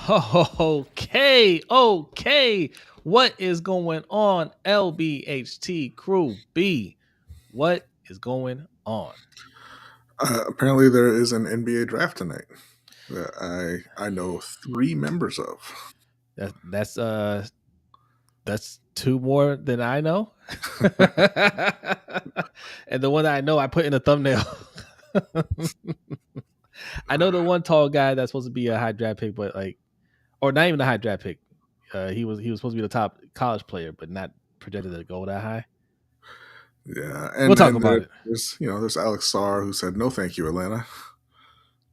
Okay. What is going on, LBHT crew B? What is going on? Apparently, there is an NBA draft tonight that I know 3 members of. That's two more than I know. And the one that I know I put in the thumbnail. I know the one tall guy that's supposed to be a high draft pick, but or not even a high draft pick. He was supposed to be the top college player, but not projected to go that high. Yeah, We'll and talk and about it. there's Alex Sarr who said no, thank you, Atlanta.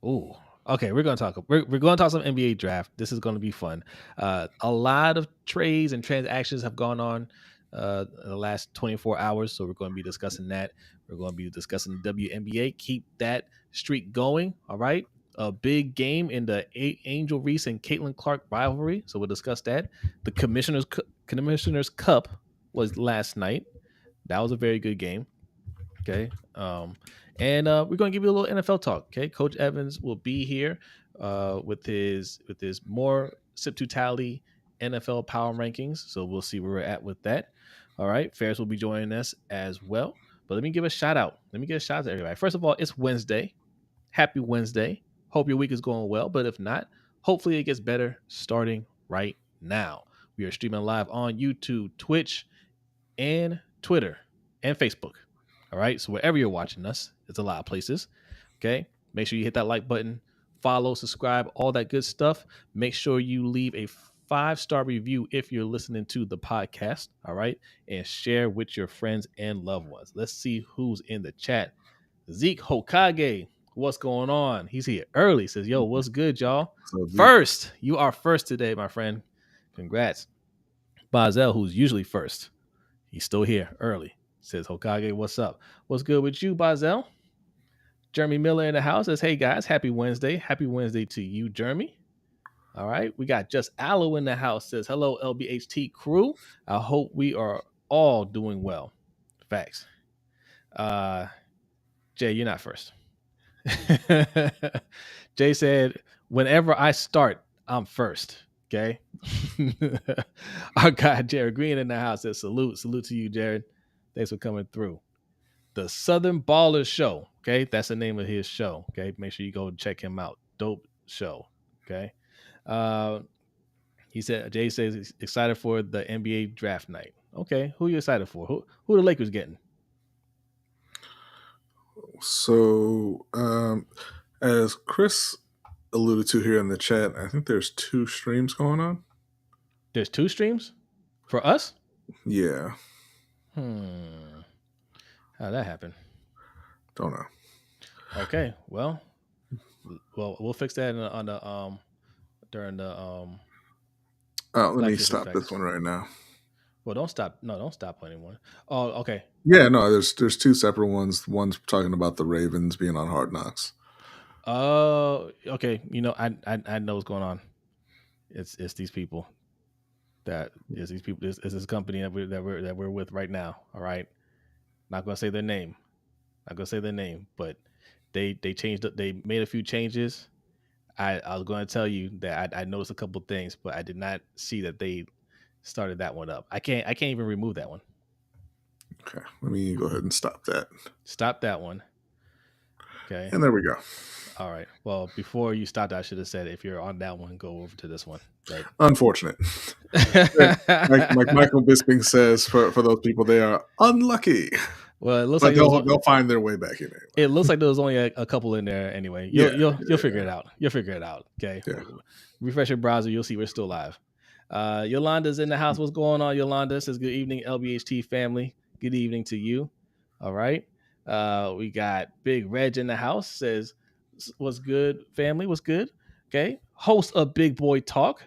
Ooh. Okay, we're gonna talk. We're going to talk some NBA draft. This is going to be fun. A lot of trades and transactions have gone on in the last 24 hours, so we're going to be discussing that. We're going to be discussing the WNBA. Keep that streak going. All right. A big game in the Angel Reese and Caitlin Clark rivalry, so we'll discuss that. The Commissioner's Cup was last night. That was a very good game. Okay. And we're gonna give you a little NFL talk. Okay. Coach Evans will be here with his more sip to tally NFL power rankings. So we'll see where we're at with that. All right. Ferris will be joining us as well. But let me give a shout out. Let me give a shout out to everybody. First of all, it's Wednesday. Happy Wednesday. Hope your week is going well. But if not, hopefully it gets better starting right now. We are streaming live on YouTube, Twitch, and Twitter and Facebook. All right. So wherever you're watching us, it's a lot of places. Okay. Make sure you hit that like button, follow, subscribe, all that good stuff. Make sure you leave a 5-star review if you're listening to the podcast. All right. And share with your friends and loved ones. Let's see who's in the chat. Zeke Hokage, what's going on? He's here early. Says, yo, what's good, y'all? So First. You are first today, my friend. Congrats. Bazel, who's usually first. He's still here early. Says Hokage, what's up? What's good with you, Bazel? Jeremy Miller in the house says, hey guys, happy Wednesday. Happy Wednesday to you, Jeremy. All right. We got Just Aloe in the house. Says, hello, LBHT crew. I hope we are all doing well. Facts. Jay, you're not first. Jay said, whenever I start, I'm first. Okay. Our guy, Jared Green in the house says, salute to you, Jared. Thanks for coming through. The Southern Ballers Show. Okay. That's the name of his show. Okay. Make sure you go check him out. Dope show. Okay. Jay says he's excited for the NBA draft night. Okay. Who are you excited for? Who are the Lakers getting? So, as Chris alluded to here in the chat, I think there's 2 streams going on. There's 2 streams for us? Yeah. How'd that happen? Don't know. Okay. Well, we'll fix that during the let me stop this one right now. Well, don't stop. No, don't stop anyone. Oh, okay. Yeah, no, there's 2 separate ones. One's talking about the Ravens being on Hard Knocks. Oh, okay. You know, I know what's going on. It's these people. It's this company that we're with right now. All right. Not gonna say their name. But they changed. They made a few changes. I was going to tell you that I noticed a couple things, but I did not see that they started that one up. I can't even remove that one. Okay, let me go ahead and stop that. Stop that one. Okay. And there we go. All right. Well, before you stopped, I should have said if you're on that one, go over to this one. But... Unfortunate. like Michael Bisping says, for those people, they are unlucky. Well, it looks but like they'll find their way back in there. It looks like there was only a couple in there anyway. You'll figure it out. You'll figure it out. Okay. Yeah. Refresh your browser. You'll see we're still live. Yolanda's in the house. What's going on, Yolanda? Says good evening, LBHT family. Good evening to you. All right. We got Big Reg in the house. Says what's good, family? What's good? Okay. Host of Big Boy Talk.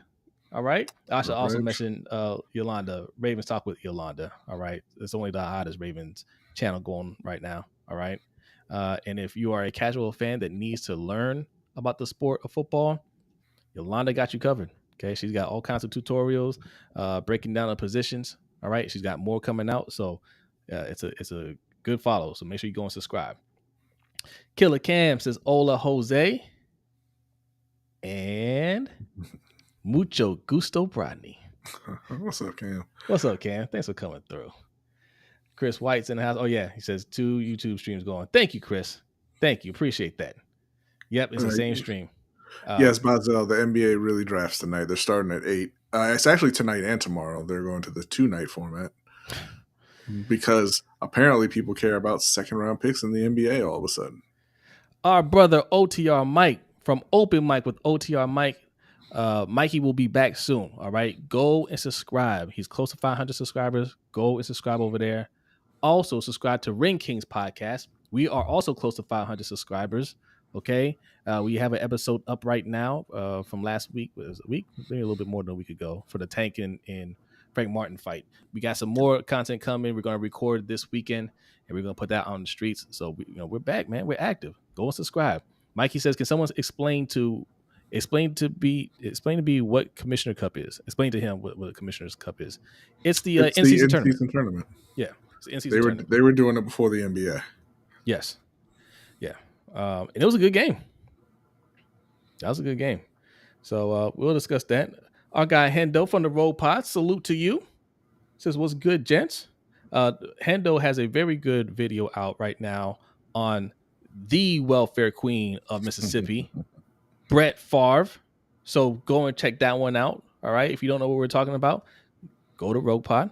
All right. I should also mention Yolanda, Ravens Talk with Yolanda. All right. It's only the hottest Ravens channel going right now. All right. And if you are a casual fan that needs to learn about the sport of football, Yolanda got you covered. Okay. She's got all kinds of tutorials, breaking down the positions. All right. She's got more coming out. So it's a good follow. So make sure you go and subscribe. Killer Cam says Ola Jose. And Mucho gusto, Brodny. What's up, Cam? What's up, Cam? Thanks for coming through. Chris White's in the house. Oh, yeah. He says 2 YouTube streams going. Thank you, Chris. Thank you. Appreciate that. Yep, it's the same stream. Yes, Bazel, the NBA really drafts tonight. They're starting at 8. It's actually tonight and tomorrow. They're going to the 2-night format because apparently people care about second-round picks in the NBA all of a sudden. Our brother OTR Mike from Open Mic with OTR Mike. Mikey will be back soon. All right. Go and subscribe. He's close to 500 subscribers. Go and subscribe over there. Also, subscribe to Ring Kings podcast. We are also close to 500 subscribers. Okay. We have an episode up right now from last week. It was a week, maybe a little bit more than a week ago for the Tank and Frank Martin fight. We got some more content coming. We're going to record this weekend and we're going to put that on the streets. So we're back, man. We're active. Go and subscribe. Mikey says, can someone explain to be what Commissioner Cup is? Explain to him what the Commissioner's Cup is. It's the in-season tournament. Yeah, it's the in-season tournament. They were doing it before the NBA. Yes. Yeah. And it was a good game. That was a good game. So we'll discuss that. Our guy Hendo from the Road Pod, salute to you. Says, what's good, gents? Hendo has a very good video out right now on the welfare queen of Mississippi, Brett Favre. So go and check that one out. All right. If you don't know what we're talking about, go to Rogue Pod.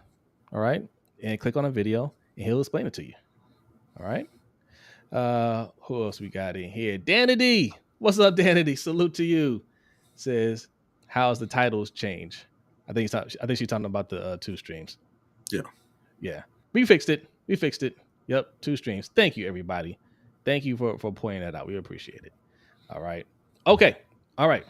All right. And click on a video and he'll explain it to you. All right. Who else we got in here? Danity. What's up, Danity? Salute to you. Says, how's the titles change? I think she's talking about the 2 streams. Yeah. We fixed it. Yep. 2 streams. Thank you, everybody. Thank you for pointing that out. We appreciate it. All right. Okay. All right.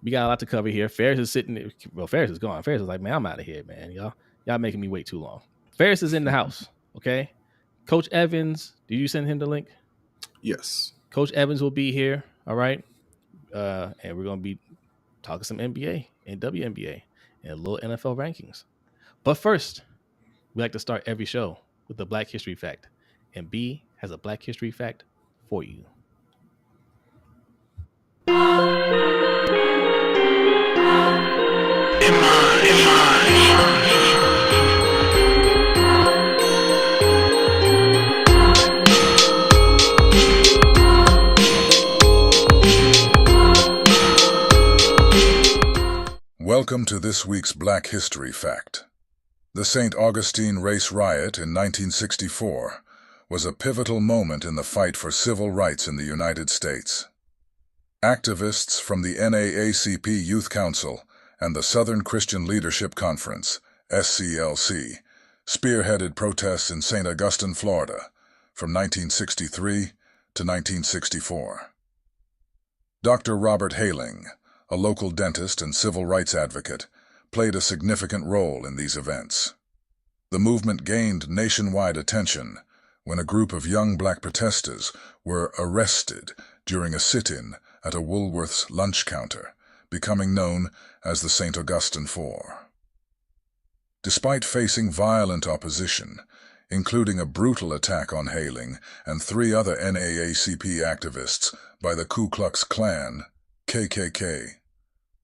We got a lot to cover here. Ferris is sitting. Well, Ferris is gone. Ferris is like, man, I'm out of here, man. Y'all making me wait too long. Ferris is in the house. Okay. Coach Evans, did you send him the link? Yes. Coach Evans will be here. All right. And we're going to be talking some NBA and WNBA and a little NFL rankings. But first, we like to start every show with the Black History Fact. And B has a Black History Fact for you. Welcome to this week's Black History Fact. The St. Augustine Race Riot in 1964 was a pivotal moment in the fight for civil rights in the United States. Activists from the NAACP Youth Council and the Southern Christian Leadership Conference, SCLC, spearheaded protests in St. Augustine, Florida, from 1963 to 1964. Dr. Robert Haling, a local dentist and civil rights advocate, played a significant role in these events. The movement gained nationwide attention when a group of young black protesters were arrested during a sit-in at a Woolworth's lunch counter, becoming known as the St. Augustine Four. Despite facing violent opposition, including a brutal attack on Haling and 3 other NAACP activists by the Ku Klux Klan, KKK,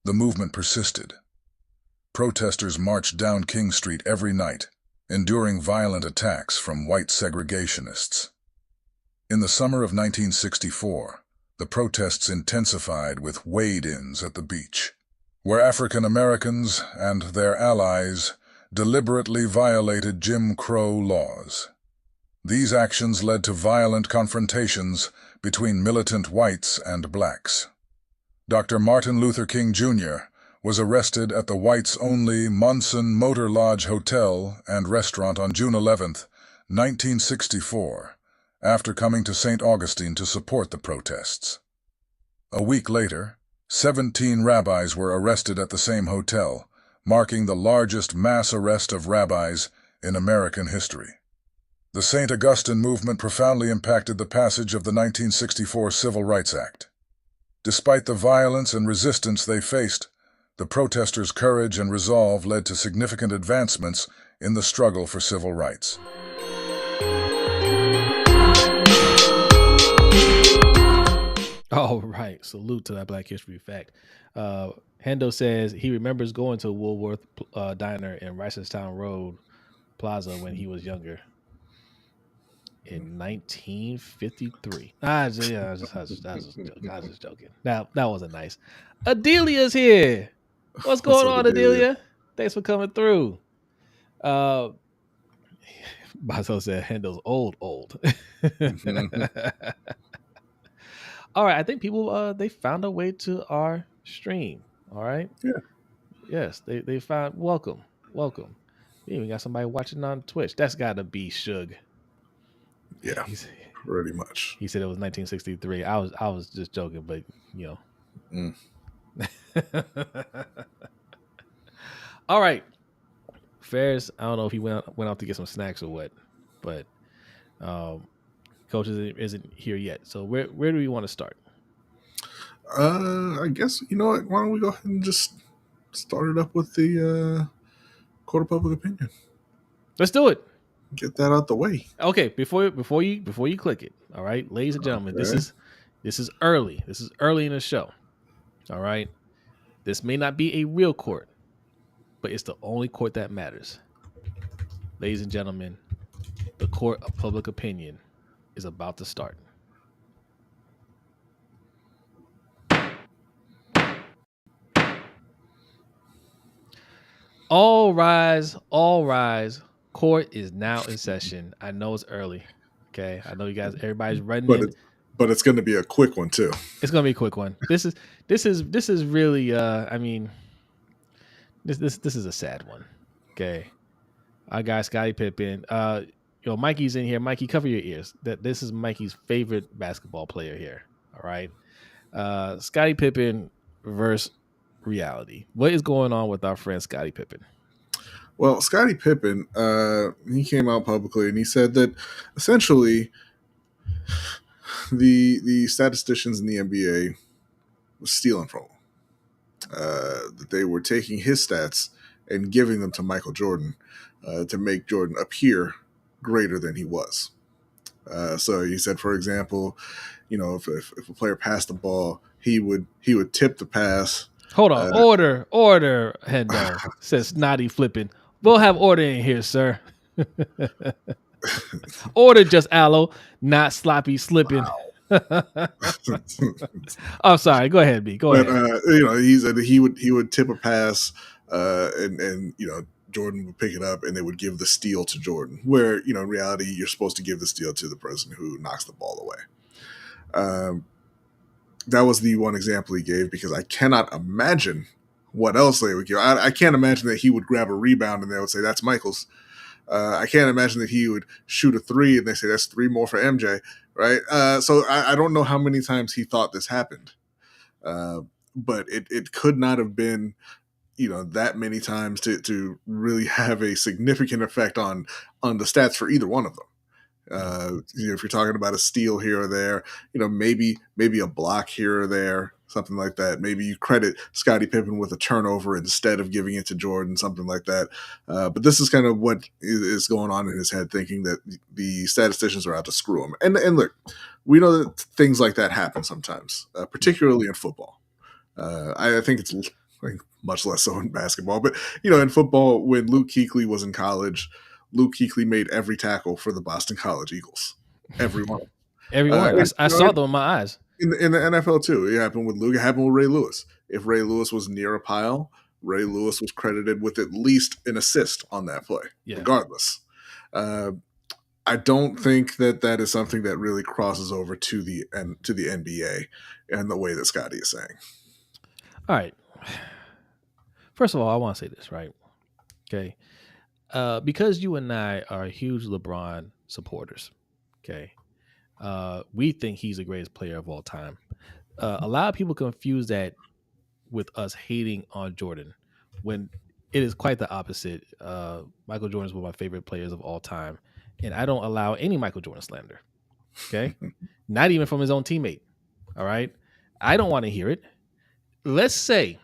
the movement persisted. Protesters marched down King Street every night, enduring violent attacks from white segregationists. In the summer of 1964, the protests intensified with wade-ins at the beach, where African Americans and their allies deliberately violated Jim Crow laws. These actions led to violent confrontations between militant whites and blacks. Dr. Martin Luther King Jr. was arrested at the whites-only Monson Motor Lodge Hotel and Restaurant on June 11, 1964, after coming to St. Augustine to support the protests. A week later, 17 rabbis were arrested at the same hotel, marking the largest mass arrest of rabbis in American history. The St. Augustine movement profoundly impacted the passage of the 1964 Civil Rights Act. Despite the violence and resistance they faced, the protesters' courage and resolve led to significant advancements in the struggle for civil rights. All right. Salute to that Black History Fact. Hendo says he remembers going to Woolworth Diner in Ricerstown Road Plaza when he was younger in 1953. Yeah, I was just joking. That wasn't nice. Adelia's here. What's What's going up, on, Adelia? Adelia? Thanks for coming through. Bazo said Hendo's old. Mhm. All right, I think people they found a way to our stream. All right. Yeah, Yes, they found welcome. Welcome. We even got somebody watching on Twitch. That's gotta be Suge. yeah, He's, pretty much. he said it was 1963. I was just joking, but you Mm. know. All right. Ferris, I don't know if he went out to get some snacks or what, but um coach isn't here yet. So where do we want to start? I guess you know what? Why don't we go ahead and just start it up with the court of public opinion? Let's do it. Get that out the way. Okay, before you click it, all right, ladies and gentlemen, this Okay. is this is early. This is early in the show. All right. This may not be a real court, but it's the only court that matters. Ladies and gentlemen, the court of public opinion is about to start. All rise, all rise. Court is now in session. I know it's early. Okay. I know you guys, everybody's running But in. it's going to be a quick one too. It's gonna be a quick one. This is really I mean, this is a sad one. Okay. I got Scottie Pippen. Mikey's in here. Mikey, cover your ears. That this is Mikey's favorite basketball player here. All right. Scottie Pippen versus reality. What is going on with our friend Scottie Pippen? Well, Scottie Pippen, he came out publicly and he said that essentially the statisticians in the NBA were stealing from him. That they were taking his stats and giving them to Michael Jordan to make Jordan appear greater than he was. So he said, for example, if a player passed the ball, he would tip the pass. Hold on. Order, Hendo, says Snotty flipping. We'll have order in here, sir. Order just aloe, not sloppy slipping. I'm sorry. Go ahead, B. Go But ahead. he said that he would tip a pass, and Jordan would pick it up, and they would give the steal to Jordan. Where in reality, you're supposed to give the steal to the person who knocks the ball away. That was the one example he gave because I cannot imagine what else they would give. I can't imagine that he would grab a rebound and they would say that's Michael's. I can't imagine that he would shoot a three and they say that's three more for MJ, right? So I don't know how many times he thought this happened, but it could not have been that many times to really have a significant effect on the stats for either one of them. If you're talking about a steal here or there, maybe a block here or there, something like that. Maybe you credit Scottie Pippen with a turnover instead of giving it to Jordan, something like that. But this is kind of what is going on in his head, thinking that the statisticians are out to screw him. And look, we know that things like that happen sometimes, particularly in football. I think it's much less so in basketball, but in football, when Luke Kuechly was in college, Luke Kuechly made every tackle for the Boston College Eagles. Every one. Everyone. I saw them with my eyes. In the NFL too. It happened with Luke. It happened with Ray Lewis. If Ray Lewis was near a pile, Ray Lewis was credited with at least an assist on that play, regardless. I don't think that is something that really crosses over to the NBA and the way that Scottie is saying. All right. First of all, I want to say this, right? Okay. Because you and I are huge LeBron supporters, okay, we think he's the greatest player of all time. A lot of people confuse that with us hating on Jordan when it is quite the opposite. Michael Jordan is one of my favorite players of all time, and I don't allow any Michael Jordan slander, okay? Not even from his own teammate, all right? I don't want to hear it. Let's say,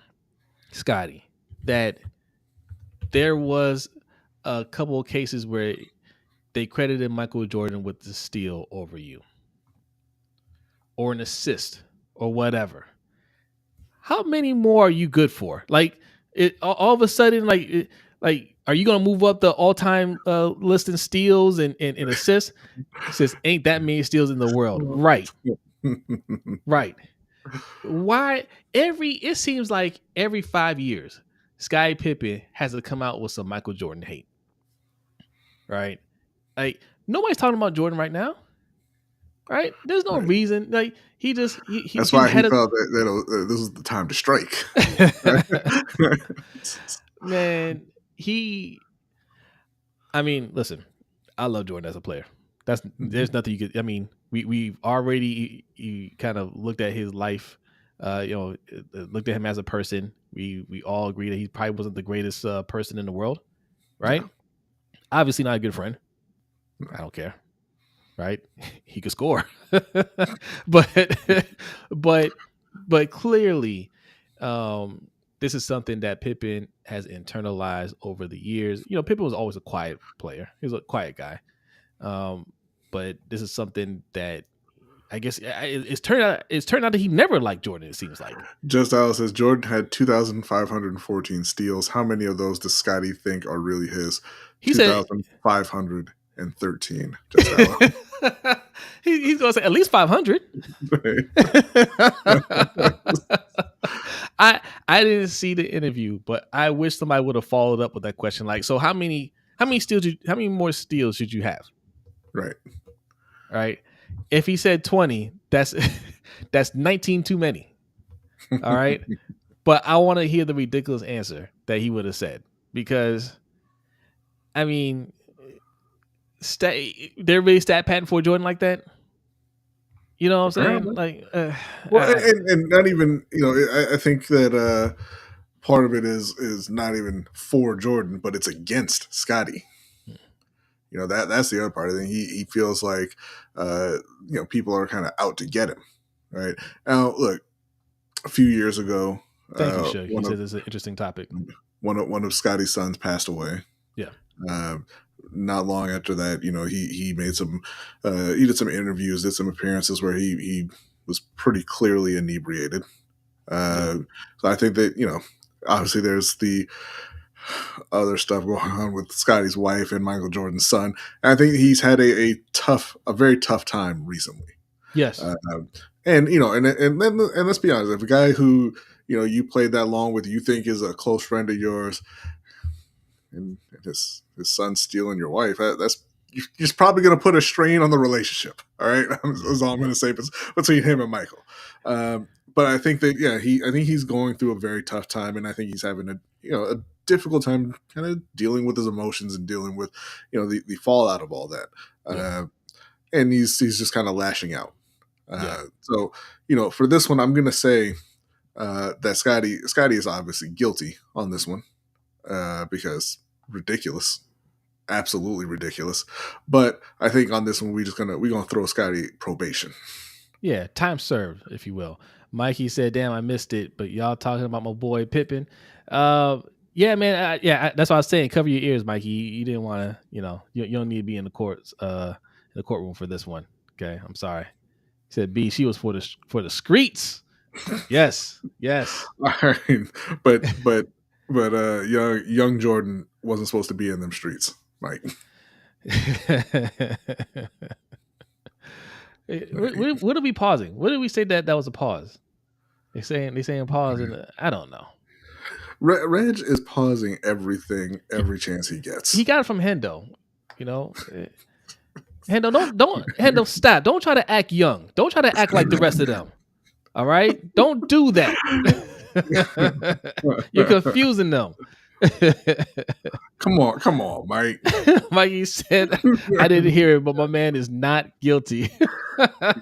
Scottie, that there was a couple of cases where they credited Michael Jordan with the steal over you or an assist or whatever. how many more are you good for? Like all of a sudden, like are you gonna move up the all time list in steals and assists? He says, ain't that many steals in the world, right? Right. Why it seems like every 5 years, Scottie Pippen has to come out with some Michael Jordan hate, right? Like nobody's talking about Jordan right now, right? There's no Right. reason. Like he just That's he why he had a felt that this was the time to strike. man. I mean, listen, I love Jordan as a player. There's nothing you could. I mean, we've already you kind of looked at his life, looked at him as a person. We all agree that he probably wasn't the greatest person in the world, right? Yeah. Obviously not a good friend. I don't care, right? He could score, but but clearly, this is something that Pippen has internalized over the years. You know, Pippen was always a quiet player. He was a quiet guy. But this is something that I guess it's turned out that he never liked Jordan. It seems like Just Alice says Jordan had 2,514 steals. How many of those does Scottie think are really his? he said 2,513. Just Alice. he's going to say at least 500. I didn't see the interview, but I wish somebody would have followed up with that question. Like, so how many more steals should you have? Right. Right. If he said 20, that's 19 too many. All right. But I want to hear the ridiculous answer that he would have said, because I mean, they're really stat patent for Jordan like that. You know what I'm saying? Like, and not even, I think that part of it is not even for Jordan, but it's against Scottie. You know, that's the other part of it. He feels like, people are kind of out to get him. Right. Now, look, a few years ago, thank you, Shug. He said it's an interesting topic. One of Scottie's sons passed away. Yeah. Not long after that, he made some, he did some interviews, did some appearances where he was pretty clearly inebriated. So I think that, obviously there's the other stuff going on with Scottie's wife and Michael Jordan's son. And I think he's had a very tough time recently. Yes. And let's be honest, if a guy who, you played that long with, you think is a close friend of yours, and his son stealing your wife, that's you're probably going to put a strain on the relationship. All right, that's all I'm going to say between him and Michael. But I think that I think he's going through a very tough time, and I think he's having a difficult time kind of dealing with his emotions and dealing with the fallout of all that. And he's just kind of lashing out. So for this one, I'm going to say that Scottie is obviously guilty on this one. Because ridiculous, absolutely ridiculous. But I think on this one we're gonna throw Scottie probation. Yeah, time served, if you will. Mikey said, "Damn, I missed it." But y'all talking about my boy Pippen. Yeah, man. That's what I was saying. Cover your ears, Mikey. You didn't want to. You don't need to be in the courtroom for this one. Okay, I'm sorry. He said, "B, she was for the streets." Yes. All right, but young Jordan wasn't supposed to be in them streets, Mike. What are we pausing? What did we say that was a pause? They saying pause, and I don't know. Reg is pausing everything every chance he gets. He got it from Hendo, Hendo, don't Hendo, stop! Don't try to act young. Don't try to act like the rest of them. All right, don't do that. You're confusing them. Come on, Mike. Mikey said, "I didn't hear it, but my man is not guilty." Wow.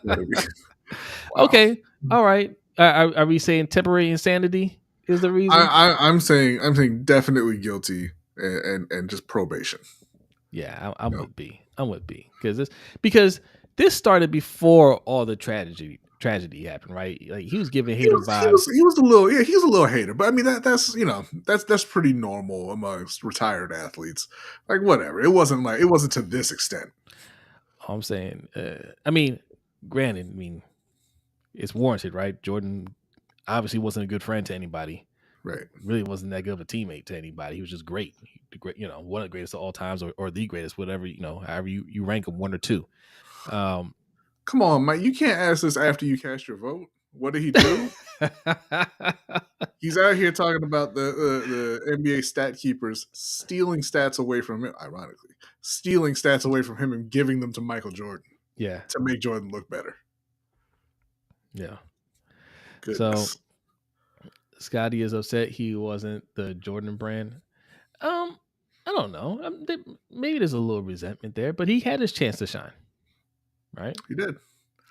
Okay, all right. Are we saying temporary insanity is the reason? I'm saying definitely guilty and just probation. Yeah, I'm with B. I'm with B because this started before all the tragedy happened, right? Like he was giving hater vibes. He was a little hater, but I mean that's pretty normal amongst retired athletes. Like whatever, it wasn't to this extent. I'm saying, I mean, granted, it's warranted, right? Jordan obviously wasn't a good friend to anybody. Right. Really wasn't that good of a teammate to anybody. He was just great. Great, one of the greatest of all times, or the greatest, whatever, however you rank him, 1 or 2. Come on, Mike. You can't ask this after you cast your vote. What did he do? He's out here talking about the NBA stat keepers stealing stats away from him, ironically, stealing stats away from him and giving them to Michael Jordan. Yeah. To make Jordan look better. Yeah. Goodness. So Scottie is upset he wasn't the Jordan brand. I don't know. Maybe there's a little resentment there, but he had his chance to shine. Right? He did.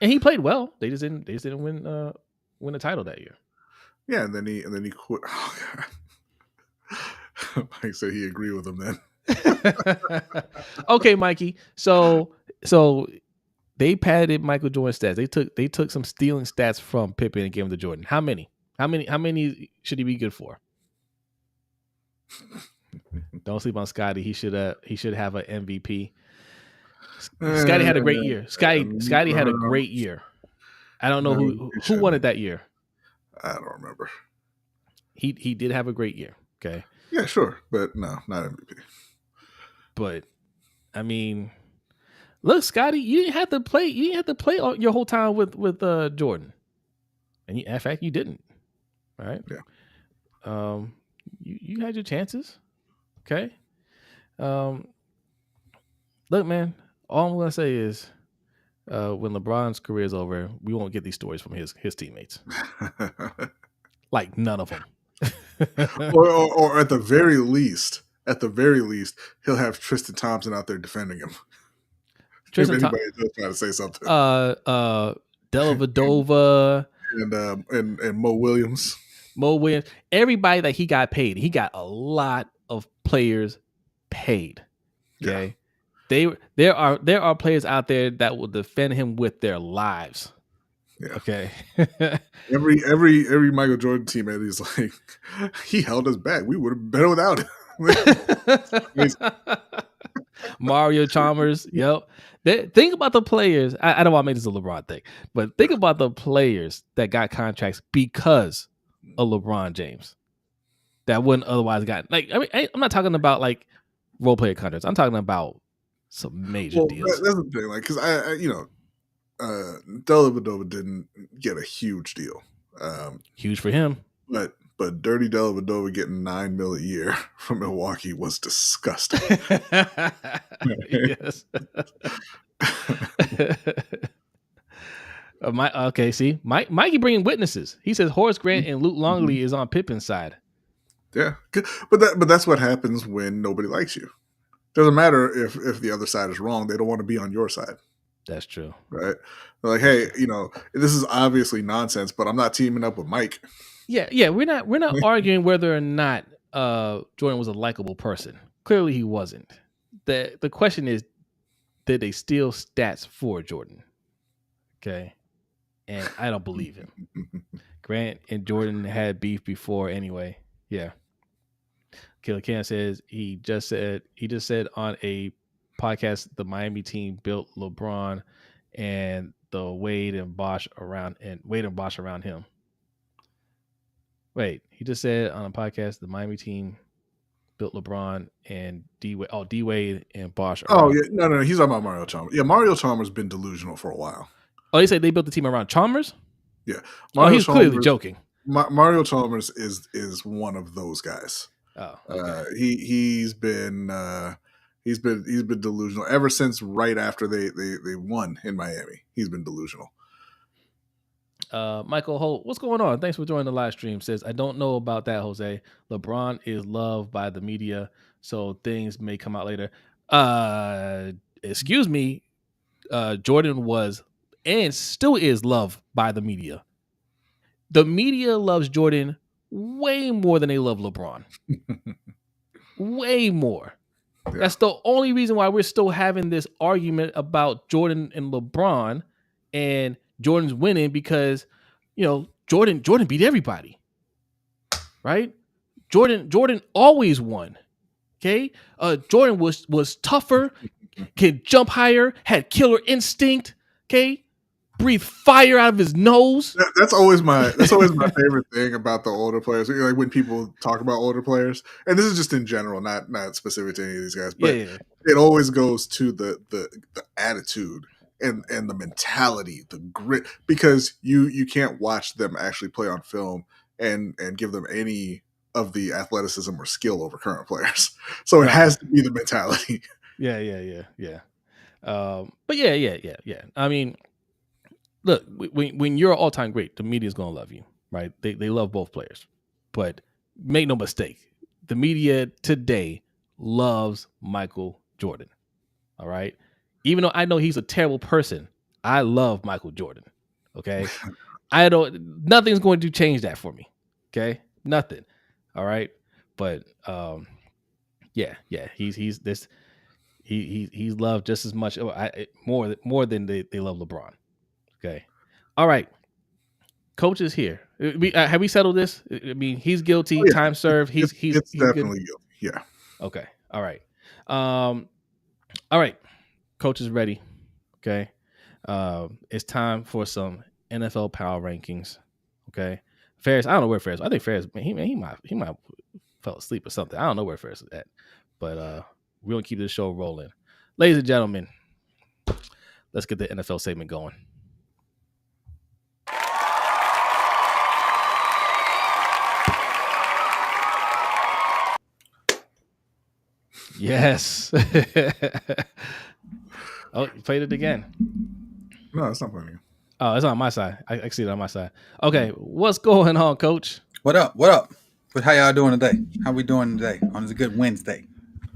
And he played well. They just didn't win a title that year. Yeah, and then he quit. Oh, God. Mike said he agreed with him then. Okay, Mikey. So they padded Michael Jordan's stats. They took some stealing stats from Pippen and gave them to Jordan. How many? How many should he be good for? Don't sleep on Scottie. He should have an MVP. Scottie had a great year. Scottie had a great year. I don't know who won it that year. I don't remember. He did have a great year. Okay. Yeah, sure, but no, not MVP. But I mean, look, Scottie, you didn't have to play your whole time with Jordan, and in fact, you didn't. All right. Yeah. You had your chances. Okay. Look, man. All I'm gonna say is, when LeBron's career is over, we won't get these stories from his teammates. Like none of them. or at the very least, he'll have Tristan Thompson out there defending him. Tristan if anybody does try to say something. Dellavedova and Mo Williams. Everybody that he got paid. He got a lot of players paid. Okay. Yeah. There are players out there that will defend him with their lives. Yeah. Okay. every Michael Jordan teammate is like, he held us back. We would have been without him. Mario Chalmers. Yep. Think about the players. I don't want to make this a LeBron thing, but think about the players that got contracts because of LeBron James that wouldn't otherwise got. Like, I mean, I'm not talking about like role player contracts. I'm talking about some major deals. That's the thing, like, because I Dellavedova didn't get a huge deal. Huge for him, but Dirty Dellavedova getting $9 million a year from Milwaukee was disgusting. Yes. See, Mikey bringing witnesses. He says Horace Grant and Luke Longley is on Pippen's side. Yeah, but that's what happens when nobody likes you. Doesn't matter if the other side is wrong. They don't want to be on your side. That's true. Right? They're like, hey, this is obviously nonsense, but I'm not teaming up with Mike. Yeah. We're not arguing whether or not Jordan was a likable person. Clearly he wasn't. The question is, did they steal stats for Jordan? Okay. And I don't believe him. Grant and Jordan had beef before anyway. Yeah. Killer Can says he just said on a podcast the Miami team built LeBron and the Wade and Bosch around him. Wait, he just said on a podcast the Miami team built LeBron and D Wade and Bosch. Oh yeah, no, he's talking about Mario Chalmers. Yeah, Mario Chalmers been delusional for a while. Oh, they said they built the team around Chalmers? Yeah, he's clearly joking. Mario Chalmers is one of those guys. Oh, okay. He's been delusional ever since right after they won in Miami. He's been delusional. Michael Holt, what's going on? Thanks for joining the live stream. Says, I don't know about that, Jose. LeBron is loved by the media, so things may come out later. Excuse me. Jordan was and still is loved by the media. The media loves Jordan way more than they love LeBron. Way more. Yeah. That's the only reason why we're still having this argument about Jordan and LeBron, and Jordan's winning because, Jordan beat everybody. Right? Jordan always won. Okay? Jordan was tougher, could jump higher, had killer instinct. Okay? breathe fire out of his nose. That's always my favorite thing about the older players. Like when people talk about older players, and this is just in general, not specific to any of these guys, but Yeah. it always goes to the attitude and the mentality, the grit, because you can't watch them actually play on film and give them any of the athleticism or skill over current players. So it has to be the mentality. Yeah. But yeah. I mean, look, when you're an all-time great, the media's gonna love you, right? They love both players, but make no mistake, the media today loves Michael Jordan. All right, even though I know he's a terrible person, I love Michael Jordan. Okay, nothing's going to change that for me. Okay, nothing. All right, but yeah, he's this. He's loved just as much, more than they love LeBron. Okay. All right. Coach is here. Have we settled this? I mean, he's guilty. Oh, yeah. Time served. He's definitely good. guilty. Yeah. Okay. All right. All right. Coach is ready. Okay. It's time for some NFL power rankings. Okay. Ferris, I don't know where Ferris. I think Ferris, man, he might fell asleep or something. I don't know where Ferris is at, but we're gonna keep this show rolling, ladies and gentlemen. Let's get the NFL segment going. Yes. Oh, you played it again. No, it's not playing. Oh, it's on my side. I see it on my side. Okay, what's going on, Coach? What up? What up? How y'all doing today? How we doing today on this good Wednesday?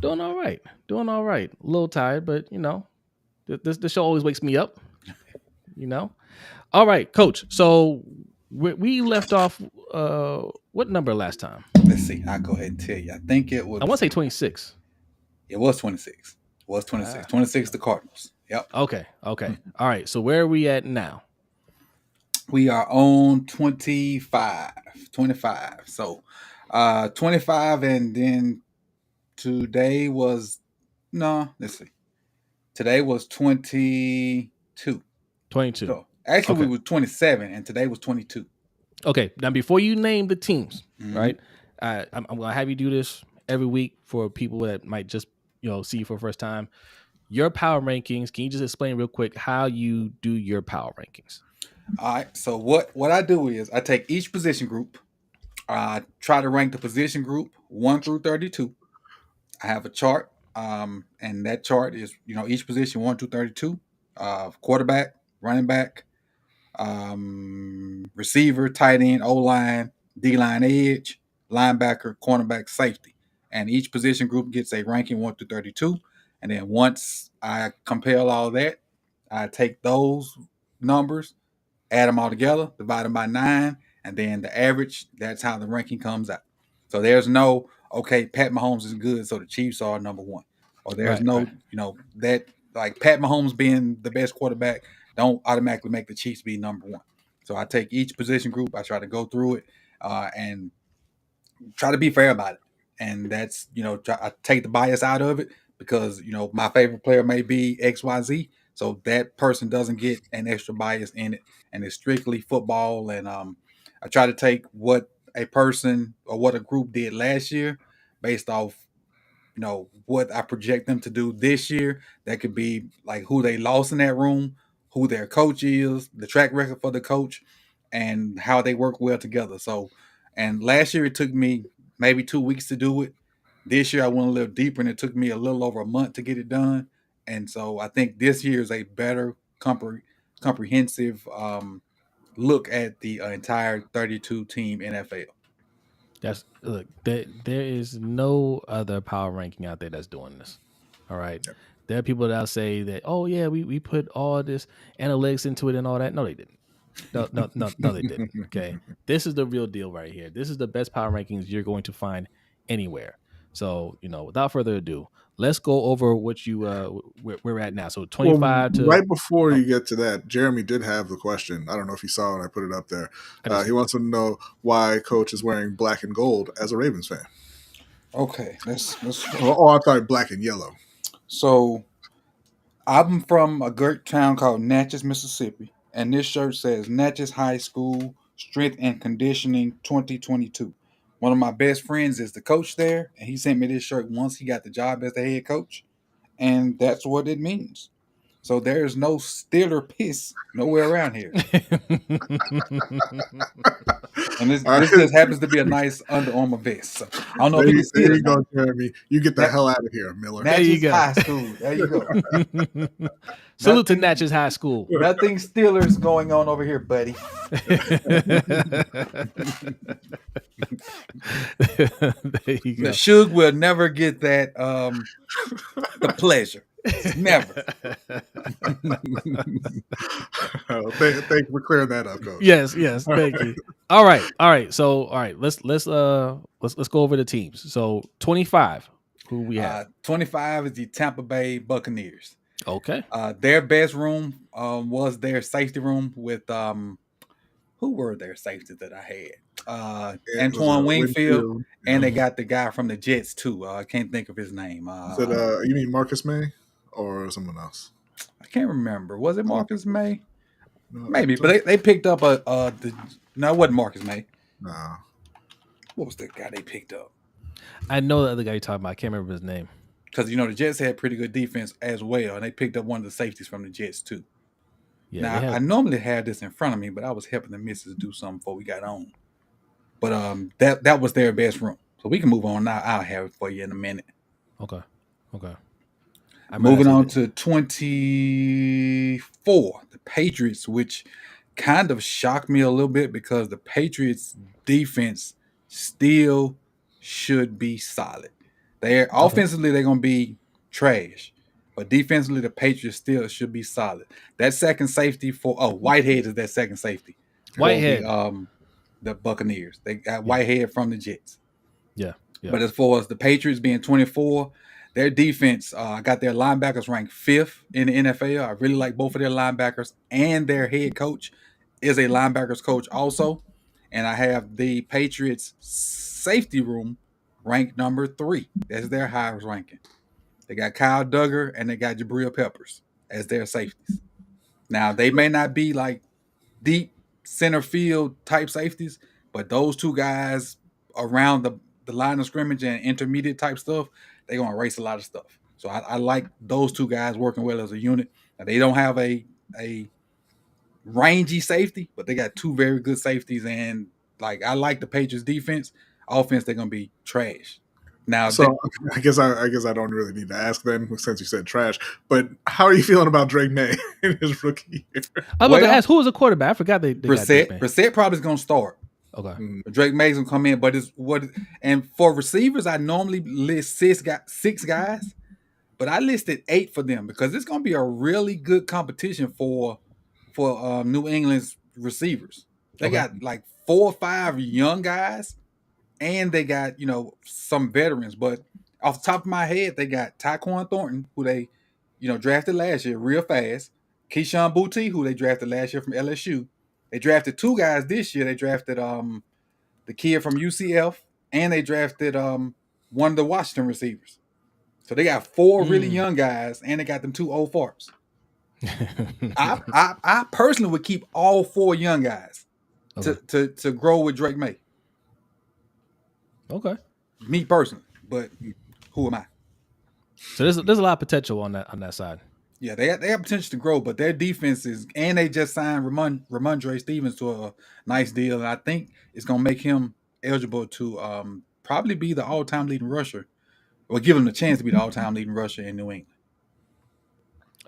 Doing all right. Doing all right. A little tired, but you know, this show always wakes me up. You know. All right, Coach. So we left off. What number last time? Let's see. I'll go ahead and tell you. I think it was. I want to say 26. It was 26. It was 26. 26. The Cardinals. Yep. Okay. All right. So where are we at now? We are on 25. 25. So 25, and then today was let's see. Today was 22. 22. So actually we were 27 and today was 22. Okay. Now before you name the teams, right? I'm gonna have you do this every week for people that might just see you for the first time. Your power rankings. Can you just explain real quick how you do your power rankings? All right. So what I do is I take each position group. I try to rank the position group 1 through 32. I have a chart, and that chart is each position 1 through 32. Quarterback, running back, receiver, tight end, O line, D line, edge, linebacker, cornerback, safety, and each position group gets a ranking 1 through 32. And then once I compile all that, I take those numbers, add them all together, divide them by 9, and then the average, that's how the ranking comes out. So there's no, okay, Pat Mahomes is good, so the Chiefs are number 1. Or there's that, like Pat Mahomes being the best quarterback don't automatically make the Chiefs be number 1. So I take each position group, I try to go through it and try to be fair about it. And that's, I take the bias out of it because, my favorite player may be XYZ. So that person doesn't get an extra bias in it. And it's strictly football. And I try to take what a person or what a group did last year based off, what I project them to do this year. That could be like who they lost in that room, who their coach is, the track record for the coach, and how they work well together. So, and last year it took me maybe 2 weeks to do it. This year I went a little deeper and it took me a little over a month to get it done. And so I think this year is a better comprehensive look at the entire 32 team NFL. There is no other power ranking out there that's doing this. All right. Yep. There are people that'll say that, oh yeah, we put all this analytics into it and all that. No, they didn't. No, they didn't. Okay. This is the real deal right here. This is the best power rankings you're going to find anywhere. So, without further ado, let's go over what you where we're at now. So 25 to right before you get to that, Jeremy did have the question. I don't know if you saw it. I put it up there. He wants to know why Coach is wearing black and gold as a Ravens fan. Okay, let's. Oh, I thought black and yellow. So, I'm from a great town called Natchez, Mississippi, And this shirt says Natchez High School Strength and Conditioning 2022. One of my best friends is the coach there, and he sent me this shirt once he got the job as the head coach, and that's what it means. So there's no Steeler piss nowhere around here. And this just happens to be a nice Under Armour vest. So I don't know if you can see there it. you go, Jeremy. You get the hell out of here, Miller. There you Natchez go. High School. There you go. Salute to Natchez High School. Nothing Steelers going on over here, buddy. There you go. The Suge will never get that the pleasure. Never. Thank you for clearing that up, Coach. Yes, thank you. All right. So let's go over the teams. So 25, who we have? 25 is the Tampa Bay Buccaneers. Okay. Their best room was their safety room with who were their safeties that I had? Antoine Wingfield, and they got the guy from the Jets too. I can't think of his name. You mean Marcus May or someone else? I can't remember. Was it Marcus May? Maybe, but they picked up no, it wasn't Marcus May. No. What was the guy they picked up? I know the other guy you're talking about. I can't remember his name. Because the Jets had pretty good defense as well, and they picked up one of the safeties from the Jets too. Yeah, now I normally have this in front of me, but I was helping the missus do something before we got on. But that was their best room, so we can move on now. I'll have it for you in a minute. Okay. Moving on to 24, the Patriots, which kind of shocked me a little bit because the Patriots defense still should be solid. Offensively, they're going to be trash, but defensively, the Patriots still should be solid. That second safety Whitehead is that second safety. Whitehead, the Buccaneers. They got Whitehead from the Jets. Yeah. But as far as the Patriots being 24, their defense got their linebackers ranked 5th in the NFL. I really like both of their linebackers, and their head coach is a linebackers coach also. And I have the Patriots safety room ranked number 3. That's their highest ranking. They got Kyle Duggar and they got Jabril Peppers as their safeties. Now, they may not be like deep center field type safeties, but those two guys around the line of scrimmage and intermediate type stuff, they're going to erase a lot of stuff. So I like those two guys working well as a unit. Now, they don't have a rangy safety, but they got two very good safeties. And I like the Patriots defense. Offense, they're going to be trash. Now, so I guess I don't really need to ask then, since you said trash. But how are you feeling about Drake May in his rookie year? I was about to ask, who was the quarterback? I forgot they Brissett. Brissett probably is going to start. Okay. Drake May's going to come in, but and for receivers, I normally list 6 guys, but I listed 8 for them because it's going to be a really good competition for New England's receivers. They got 4 or 5 young guys. And they got, some veterans. But off the top of my head, they got Tyquan Thornton, who they, drafted last year real fast. Keyshawn Boutte, who they drafted last year from LSU. They drafted 2 guys this year. They drafted the kid from UCF, and they drafted one of the Washington receivers. So they got 4 really young guys, and they got them 2 old farts. I personally would keep all 4 young guys to grow with Drake May. Okay. Me personally, but who am I? So there's a lot of potential on that side. Yeah, they have potential to grow, but their defense is, and they just signed Ramondre Stevens to a nice deal, and I think it's gonna make him eligible to probably be the all-time leading rusher, or give him the chance to be the all-time leading rusher in New England.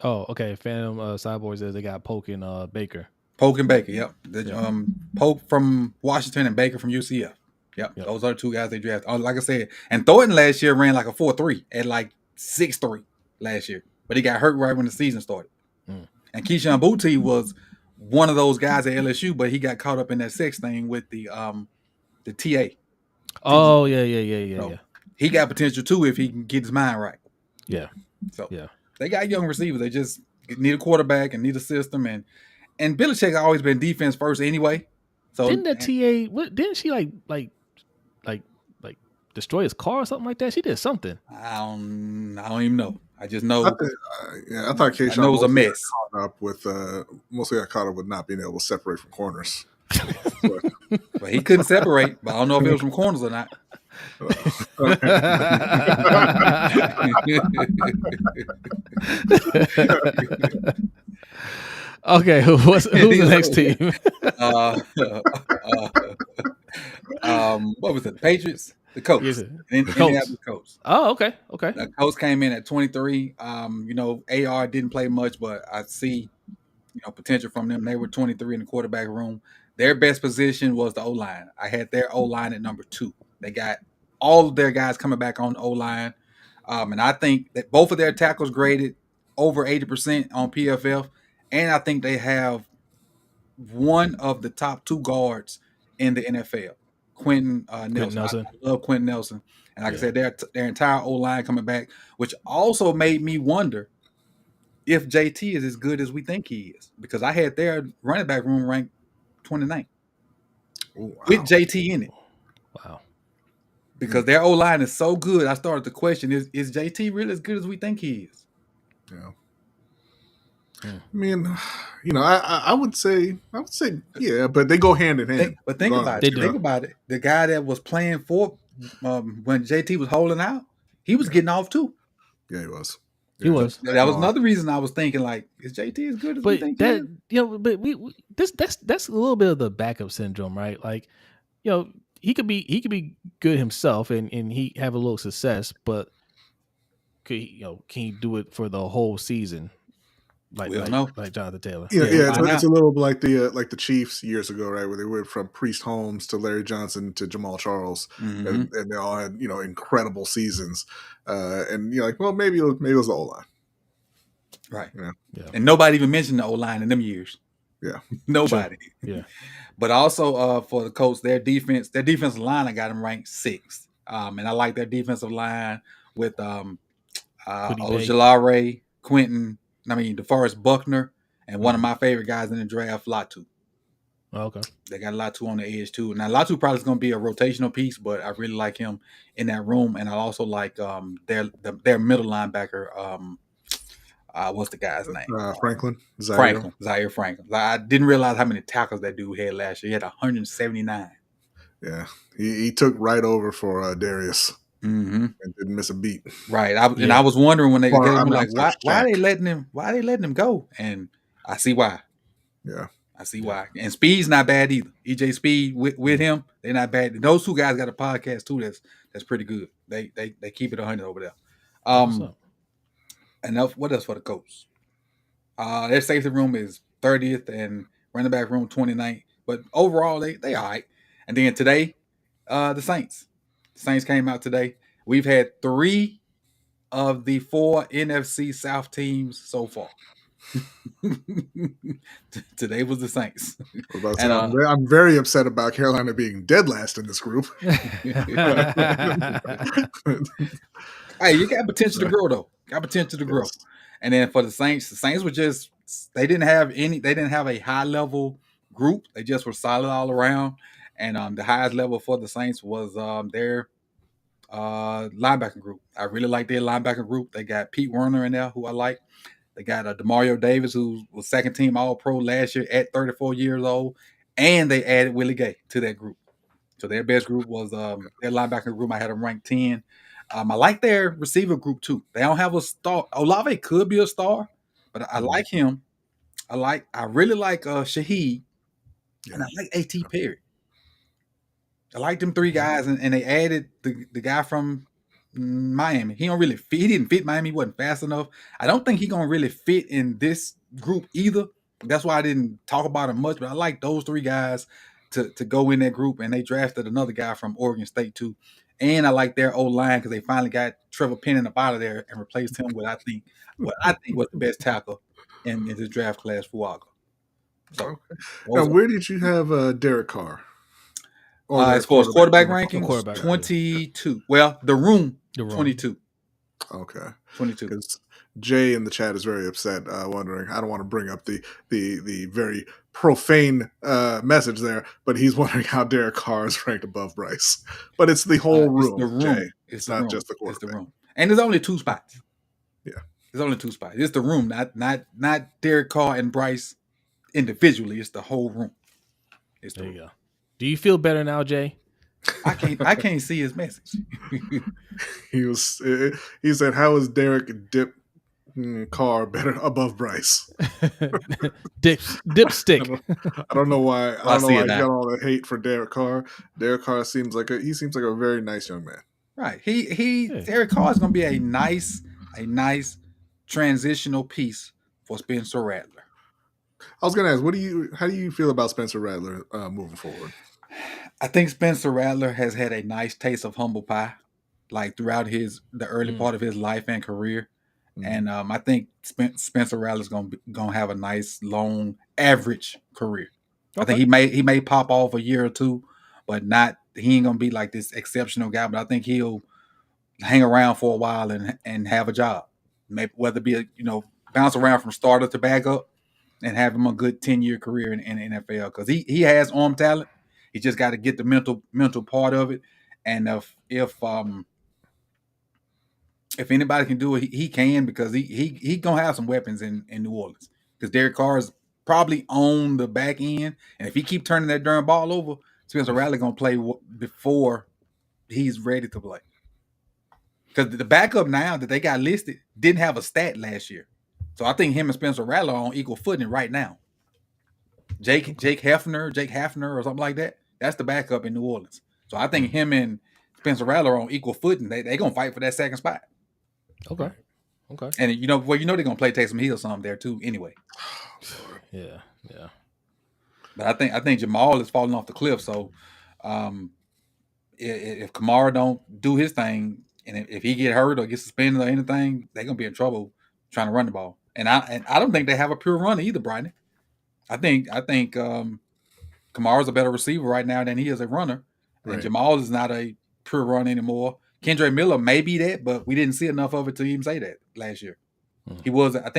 Oh, okay. Phantom Cyborg says they got Polk and Baker. Polk and Baker, yep. Polk from Washington and Baker from UCF. Yep. Those are the 2 guys they drafted. Like I said, and Thornton last year ran like a 4.3 at 6.3 last year, but he got hurt right when the season started. And Keyshawn Boutte was one of those guys at LSU, but he got caught up in that sex thing with the TA. Oh yeah. So he got potential too if he can get his mind right. Yeah. So they got young receivers. They just need a quarterback and need a system, and Belichick always been defense first anyway. So didn't that TA? Didn't she like destroy his car or something like that? She did something. I don't even know. I just know. I thought I know it was a mess. Mostly got caught up with not being able to separate from corners. But he couldn't separate. But I don't know if it was from corners or not. Okay, who's the next team? What was it? The Patriots, the Colts, Yes, Indianapolis Colts. Oh, okay. The Colts came in at 23. AR didn't play much, but I see, potential from them. They were 23 in the quarterback room. Their best position was the O-line. I had their O-line at number 2. They got all of their guys coming back on the O-line. And I think that both of their tackles graded over 80% on PFF. And I think they have one of the top 2 guards in the NFL, Quentin Nelson. I love Quentin Nelson. And like I said, their entire O-line coming back, which also made me wonder if JT is as good as we think he is. Because I had their running back room ranked 29th. Wow. With JT in it. Wow. Because their O-line is so good, I started to question, is JT really as good as we think he is? Yeah. I mean, I would say, yeah, but they go hand in hand. But think about it. Think about it. The guy that was playing for when JT was holding out, he was getting off too. Yeah, he was. He was. That was another reason I was thinking, like, is JT as good as we think he is? But that's a little bit of the backup syndrome, right? Like, he could be good himself and he have a little success, but can he do it for the whole season? Like Jonathan Taylor. It's a little like the Chiefs years ago, right, where they went from Priest Holmes to Larry Johnson to Jamal Charles, and they all had incredible seasons, and you're like, well, maybe it was the O-line, right? And nobody even mentioned the O-line in them years. Yeah, nobody. Sure. Yeah, but also for the Colts, their defensive line, I got them ranked 6th, and I like their defensive line with Ojulari, Quentin. DeForest Buckner, and one of my favorite guys in the draft, Latu. Oh, okay. They got Latu on the edge too. Now Latu probably is going to be a rotational piece, but I really like him in that room, and I also like their middle linebacker. What's the guy's name? Zaire Franklin. I didn't realize how many tackles that dude had last year. He had 179. Yeah, he took right over for Darius. And didn't miss a beat. Right. And I was wondering when they gave him, like, why are they letting him go? And I see why. Yeah. I see why. And Speed's not bad either. EJ Speed with him, they're not bad. Those 2 guys got a podcast too that's pretty good. They keep it 100 over there. And what else for the Colts? Their safety room is 30th and running back room 29th. But overall they all right. And then today, the Saints. Saints came out today. We've had 3 of the 4 NFC South teams so far. Today was the Saints. And I'm very upset about Carolina being dead last in this group. Hey, you got potential to grow though. Yes. And then for the Saints were just, they didn't have a high level group. They just were solid all around. And the highest level for the Saints was their linebacker group. I really like their linebacker group. They got Pete Werner in there, who I like. They got Demario Davis, who was second team All-Pro last year at 34 years old. And they added Willie Gay to that group. So their best group was their linebacker group. I had them ranked 10. I like their receiver group too. They don't have a star. Olave could be a star, but I like him. I really like Shaheed. And I like A.T. Perry. I like them 3 guys, and they added the guy from Miami. He didn't fit Miami. He wasn't fast enough. I don't think he's gonna really fit in this group either. That's why I didn't talk about him much. But I like those 3 guys to go in that group, and they drafted another guy from Oregon State too. And I like their O-line because they finally got Trevor Penning up out of there and replaced him with what I think was the best tackle in this draft class for Walker. So, now, where did you have Derek Carr? As far as quarterback rankings, 22. Well, the room. 22. Okay. 22. Because Jay in the chat is very upset, wondering, I don't want to bring up the very profane message there, but he's wondering how Derek Carr is ranked above Bryce. But it's the whole room, Jay. It's not room. just the quarterback. It's the room. And there's only 2 spots. Yeah. There's only 2 spots. It's the room, not Derek Carr and Bryce individually. It's the whole room. It's the There you room. go. Do you feel better now, Jay? I can't see his message. He said, "How is Derek Carr better above Bryce?" Dipstick. I don't know why. I see it He now. got all the hate for Derek Carr. Derek Carr seems like a very nice young man. Right. Yeah. Derek Carr is going to be a nice transitional piece for Spencer Rattler. I was gonna ask, how do you feel about Spencer Rattler moving forward? I think Spencer Rattler has had a nice taste of humble pie, like throughout the early part of his life and career. And I think Spencer Rattler's gonna have a nice, long, average career. Okay. I think he may pop off a year or two, but he ain't gonna be like this exceptional guy. But I think he'll hang around for a while and have a job. Maybe whether it be bounce around from starter to backup and have him a good 10-year career in the NFL, because he has arm talent. He just got to get the mental part of it. And if anybody can do it, he can, because he gonna have some weapons in New Orleans, because Derek Carr is probably on the back end, and if he keep turning that darn ball over, Spencer Rattler gonna play before he's ready to play. Because the backup now that they got listed didn't have a stat last year, so I think him and Spencer Rattler are on equal footing right now. Jake Hefner or something like that. That's the backup in New Orleans. So I think him and Spencer Rattler are on equal footing. They gonna fight for that second spot. Okay. And they're gonna play Taysom Hill some there too. Anyway. Yeah. But I think Jamal is falling off the cliff. So, if Kamara don't do his thing, and if he get hurt or get suspended or anything, they're gonna be in trouble trying to run the ball. And I don't think they have a pure runner either, Brodny. I think Kamara's a better receiver right now than he is a runner. Right. And Jamal is not a pure runner anymore. Kendra Miller may be that, but we didn't see enough of it to even say that last year. I think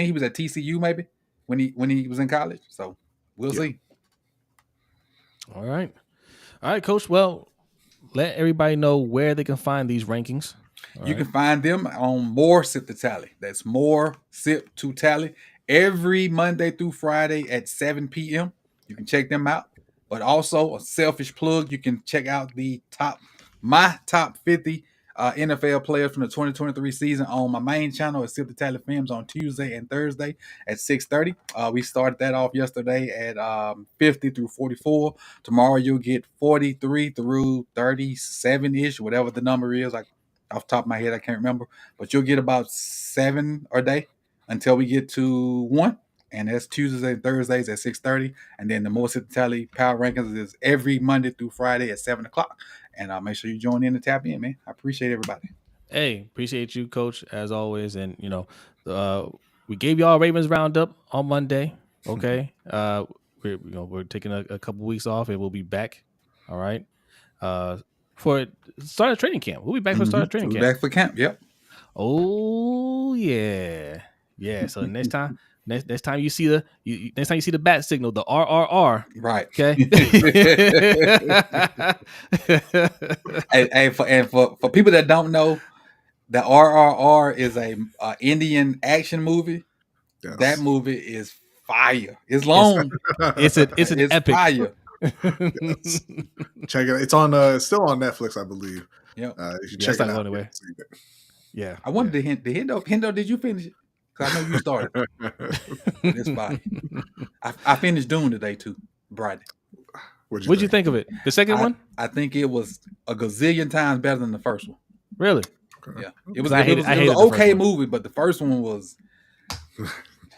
he was at TCU maybe when he was in college. So we'll see. All right, Coach. Well, let everybody know where they can find these rankings. You can find them on More Sip to Tally. That's More Sip to Tally every Monday through Friday at 7 p.m. You can check them out. But also, a selfish plug, you can check out my top 50 NFL players from the 2023 season on my main channel at Sip to Tally Films on Tuesday and Thursday at 6:30. We started that off yesterday at 50 through 44. Tomorrow you'll get 43 through 37-ish, whatever the number is. Like off the top of my head, I can't remember. But you'll get about 7 a day until we get to 1. And that's Tuesdays and Thursdays at 6:30. And then the More Sip to Tally Power Rankings is every Monday through Friday at 7 o'clock. And make sure you join in and tap in, man. I appreciate everybody. Hey, appreciate you, Coach, as always. And, we gave y'all Ravens Roundup on Monday. Okay. We're taking a couple weeks off and we'll be back. All right. For start of training camp. We'll be back for start of training camp. Back for camp. Yep. Oh, yeah. Yeah. So next time you see the bat signal, the RRR. Right. Okay. For people that don't know, the RRR is a Indian action movie. Yes. That movie is fire. It's long. It's an epic. Fire. Yes. Check it. It's on. It's still on Netflix, I believe. Yeah. If you check it out. Anyway. Yeah. I wanted to hint. Hendo, did you finish it? Because I know you started. It's fine. I finished Dune today too, Brodny. What'd you think of it? The second one? I think it was a gazillion times better than the first one. Really? Yeah. It was an okay movie, but the first one was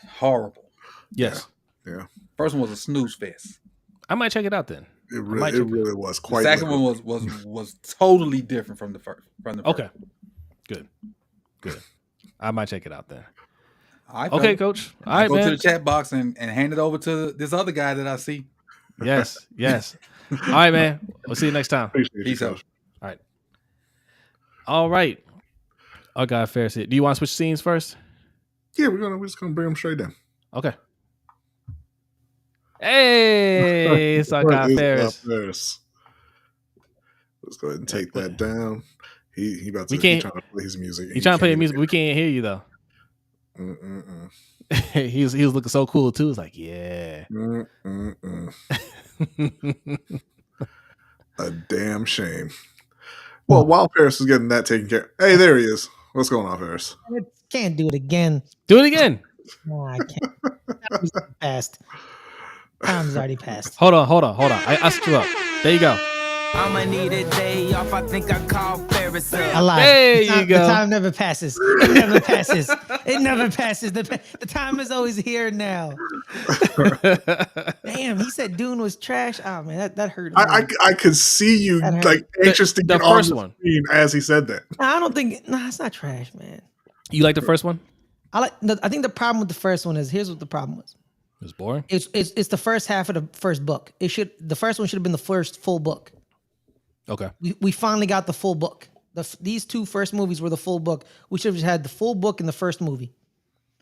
horrible. Yes. Yeah. First one was a snooze fest. I might check it out then. It really was quite. The second one was totally different from the first. Okay. Good. I might check it out then. All right, okay, Coach. All right, go man. to the chat box and hand it over to this other guy that I see. Yes. All right, man. We'll see you next time. Peace out. All right. Our guy Ferris. Do you want to switch scenes first? Yeah, we're just gonna bring him straight in. Okay. Hey, it's our guy Ferris. Let's go ahead and take that down. He about to. He's trying to play his music. He's trying to play music, but we can't hear you though. Mm-mm-mm. he was looking so cool too. It's like, yeah. Mm-mm-mm. A damn shame. Well, while Paris is getting that taken care, hey, there he is. What's going on, Paris? I can't do it again. Do it again. No, I can't. Time's already passed. Time's already passed. Hold on. I screw up. There you go. I'ma need a day off. I think I call Ferris up. I lied. There you go. The time never passes. It never passes. It never passes. The time is always here now. Damn, he said Dune was trash. Oh man, that hurt. I could see you That hurt. like anxious to The get on first the one. screen as he said that. I don't think. Nah, it's not trash, man. You like the first one? I think the problem with the first one is here's what the problem was. It was boring. It's the first half of the first book. The first one should have been the first full book. Okay. We finally got the full book. These two first movies were the full book. We should have just had the full book in the first movie,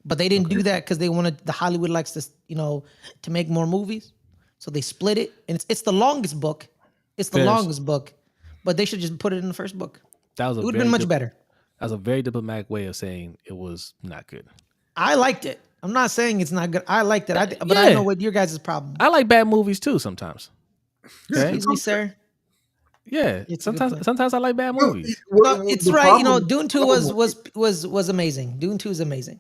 but they didn't do that because they wanted the Hollywood likes to to make more movies, so they split it. And it's the longest book. It's the longest book, but they should just put it in the first book. That was It would have been much better. That was a very diplomatic way of saying it was not good. I liked it. I'm not saying it's not good. I liked it. But I Yeah. know what your guys' problem. I like bad movies too sometimes. Okay. Excuse me, sir. Yeah. It's a good point. Sometimes I like bad movies. No, it's right. Dune 2 was amazing. Dune 2 is amazing.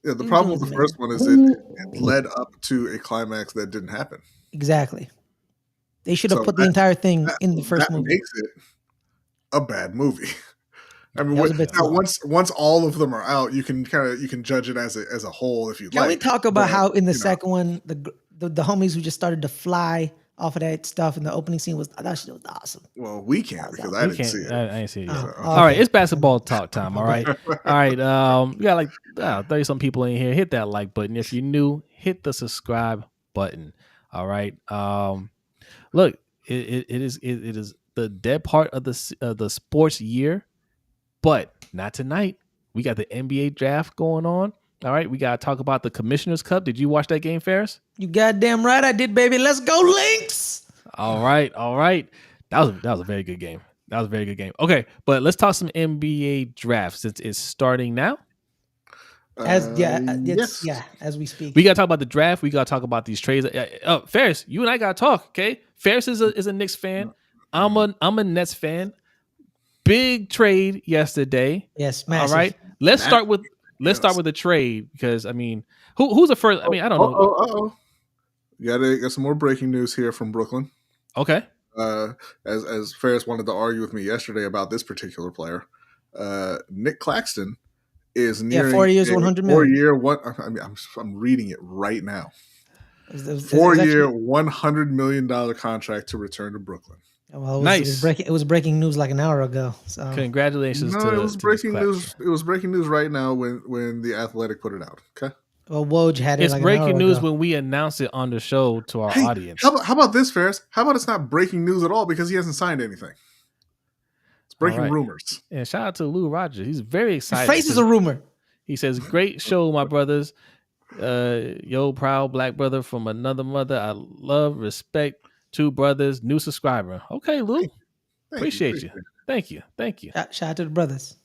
Yeah, the Dune problem 2 with is the first one is it led up to a climax that didn't happen. Exactly. They should have So put the entire thing in the first that movie. makes it a bad movie. I mean, That was a bit now, slow. once all of them are out, you can judge it as a whole if you Can like. we talk about But, how in the you know, second one the homies who just started to fly off of that stuff in the opening scene that shit was awesome. Well, we can't because I didn't see it. I didn't see it yet. Oh, All right, it's basketball talk time. All right. All right. We got like 30 some people in here. Hit that like button. If you're new, hit the subscribe button. All right. Look, it is the dead part of the sports year, but not tonight. We got the NBA draft going on. All right, we gotta talk about the Commissioner's Cup. Did you watch that game, Ferris? You goddamn right I did, baby. Let's go, Lynx. All right. That was a very good game. Okay, but let's talk some NBA draft since it's starting now. As yes. as we speak. We gotta talk about the draft. We gotta talk about these trades. Ferris, you and I gotta talk. Okay, Ferris is a Knicks fan. I'm a Nets fan. Big trade yesterday. Yes, massive. All right, let's start with the trade because I mean, who's the first? I mean, I don't know. Got some more breaking news here from Brooklyn. Okay. As Ferris wanted to argue with me yesterday about this particular player, Nick Claxton is nearing 4 years, 100 million. 4 year one. I mean, I'm reading it right now. It was 4 year, $100 million contract to return to Brooklyn. Well, Nice. It was breaking news like an hour ago. So Congratulations No, to it was to breaking Nick news. Claxton. It was breaking news right now when the Athletic put it out. Okay. well, Woj had it. It's like breaking an hour news ago. when we announce it on the show to our Hey, audience. How about this, Ferris? How about it's not breaking news at all because he hasn't signed anything? It's breaking All right. rumors. And shout out to Lou Rogers. He's very His excited. face is a rumor. He says, "Great show, my brothers. Yo, proud black brother from another mother. I love, respect, two brothers, new subscriber. Okay, Lou, Thank appreciate you. Thank you. Shout out to the brothers.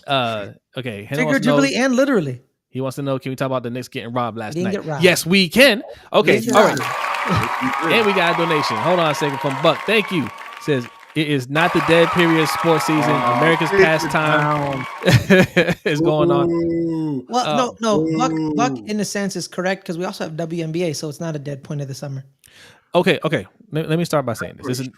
Okay, Henry wants to know- Figuratively and literally. he wants to know, can we talk about the Knicks getting robbed last Didn't night? get robbed. Yes, we can. Okay, Didn't get all right. robbed. And we got a donation. Hold on a second from Buck. Thank you. Says it is not the dead period sports season. America's pastime is going on. Ooh. Well, no. Buck Ooh. in a sense is correct because we also have WNBA, so it's not a dead point of the summer. Okay. Let me start by saying this.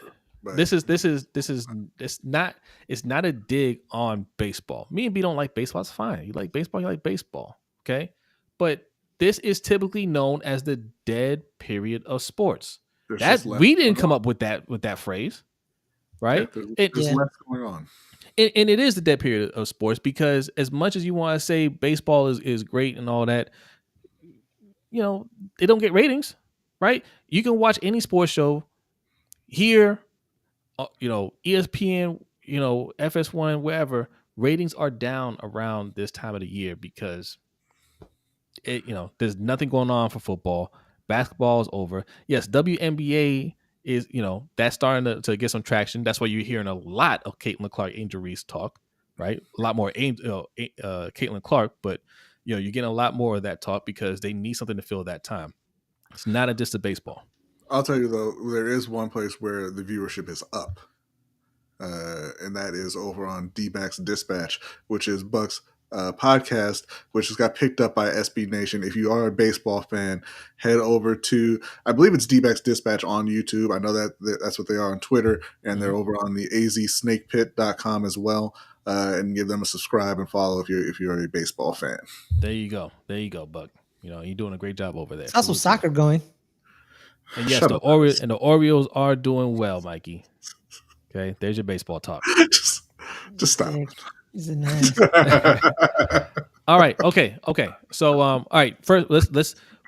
But This is it's not a dig on baseball. Me and B don't like baseball. It's fine. You like baseball. Okay, but this is typically known as the dead period of sports. there's That just less we didn't going come on. up with that phrase, right? There's Yeah. less going on. And it is the dead period of sports because as much as you want to say baseball is great and all that, they don't get ratings, right? You can watch any sports show here, ESPN, FS1, wherever. Ratings are down around this time of the year because there's nothing going on for football. Basketball is over. Yes, WNBA is, that's starting to get some traction. That's why you're hearing a lot of Caitlin Clark, Angel Reese talk, right? A lot more Caitlin Clark, but you're getting a lot more of that talk because they need something to fill that time. It's not a distant baseball. I'll tell you though, there is one place where the viewership is up, and that is over on D-Backs Dispatch, which is Buck's podcast, which has got picked up by SB Nation. If you are a baseball fan, head over to, I believe it's D-Backs Dispatch on YouTube. I know that's what they are on Twitter, and they're over on the azsnakepit.com as well. And give them a subscribe and follow if you're a baseball fan. There you go, Buck. You're doing a great job over there. It's also soccer going. And yes, the Orioles are doing well, Mikey. Okay, there's your baseball talk. just stop. He's a nice. All right. Okay. So, all right. First,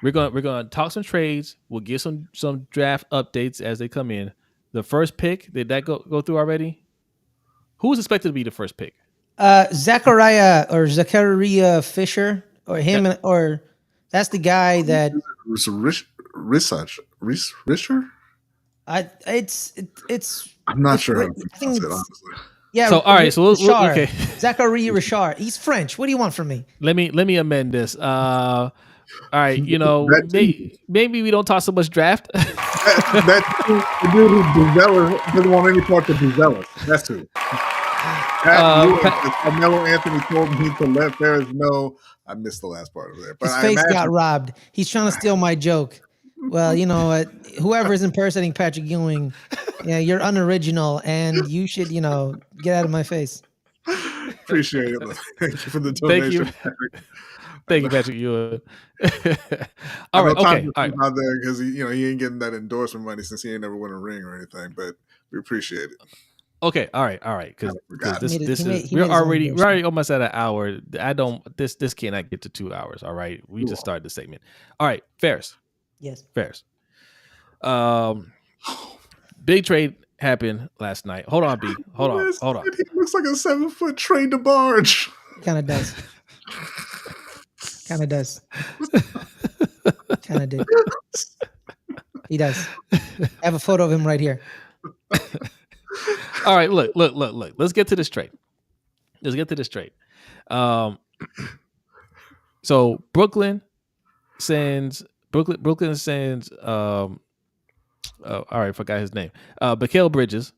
we're gonna talk some trades. We'll get some draft updates as they come in. The first pick, did that go through already? Who was expected to be the first pick? Zachariah Fisher, or him, or that's the guy that. Risher? It's. I'm not sure how to pronounce it, honestly. Yeah. So all right. So okay. Zachary Richard. He's French. What do you want from me? Let me amend this. All right. Maybe we don't talk so much draft. That's the dude who doesn't want any part of Buzelis. That's who. Carmelo Anthony told me to let Ferris know. I missed the last part of there. But his face got robbed. He's trying to steal my joke. Well, whoever is impersonating Patrick Ewing, yeah, you're unoriginal, and you should, get out of my face. Appreciate it. Thank you for the donation. Thank you, Patrick Ewing. All right, okay. All right. Out there because he ain't getting that endorsement money since he ain't never won a ring or anything, but we appreciate it. Okay, all right, because we're already almost at an hour. This cannot get to 2 hours. All right, we just started the segment. All right, Ferris. Yes, Ferris. Big trade happened last night. Hold on, B. Hold on. He looks like a 7-foot trade to barge. Kind of does. Kind of does. Kind of did. He does. I have a photo of him right here. All right, look. Let's get to this trade. So Brooklyn sends. All right, forgot his name. Mikal Bridges,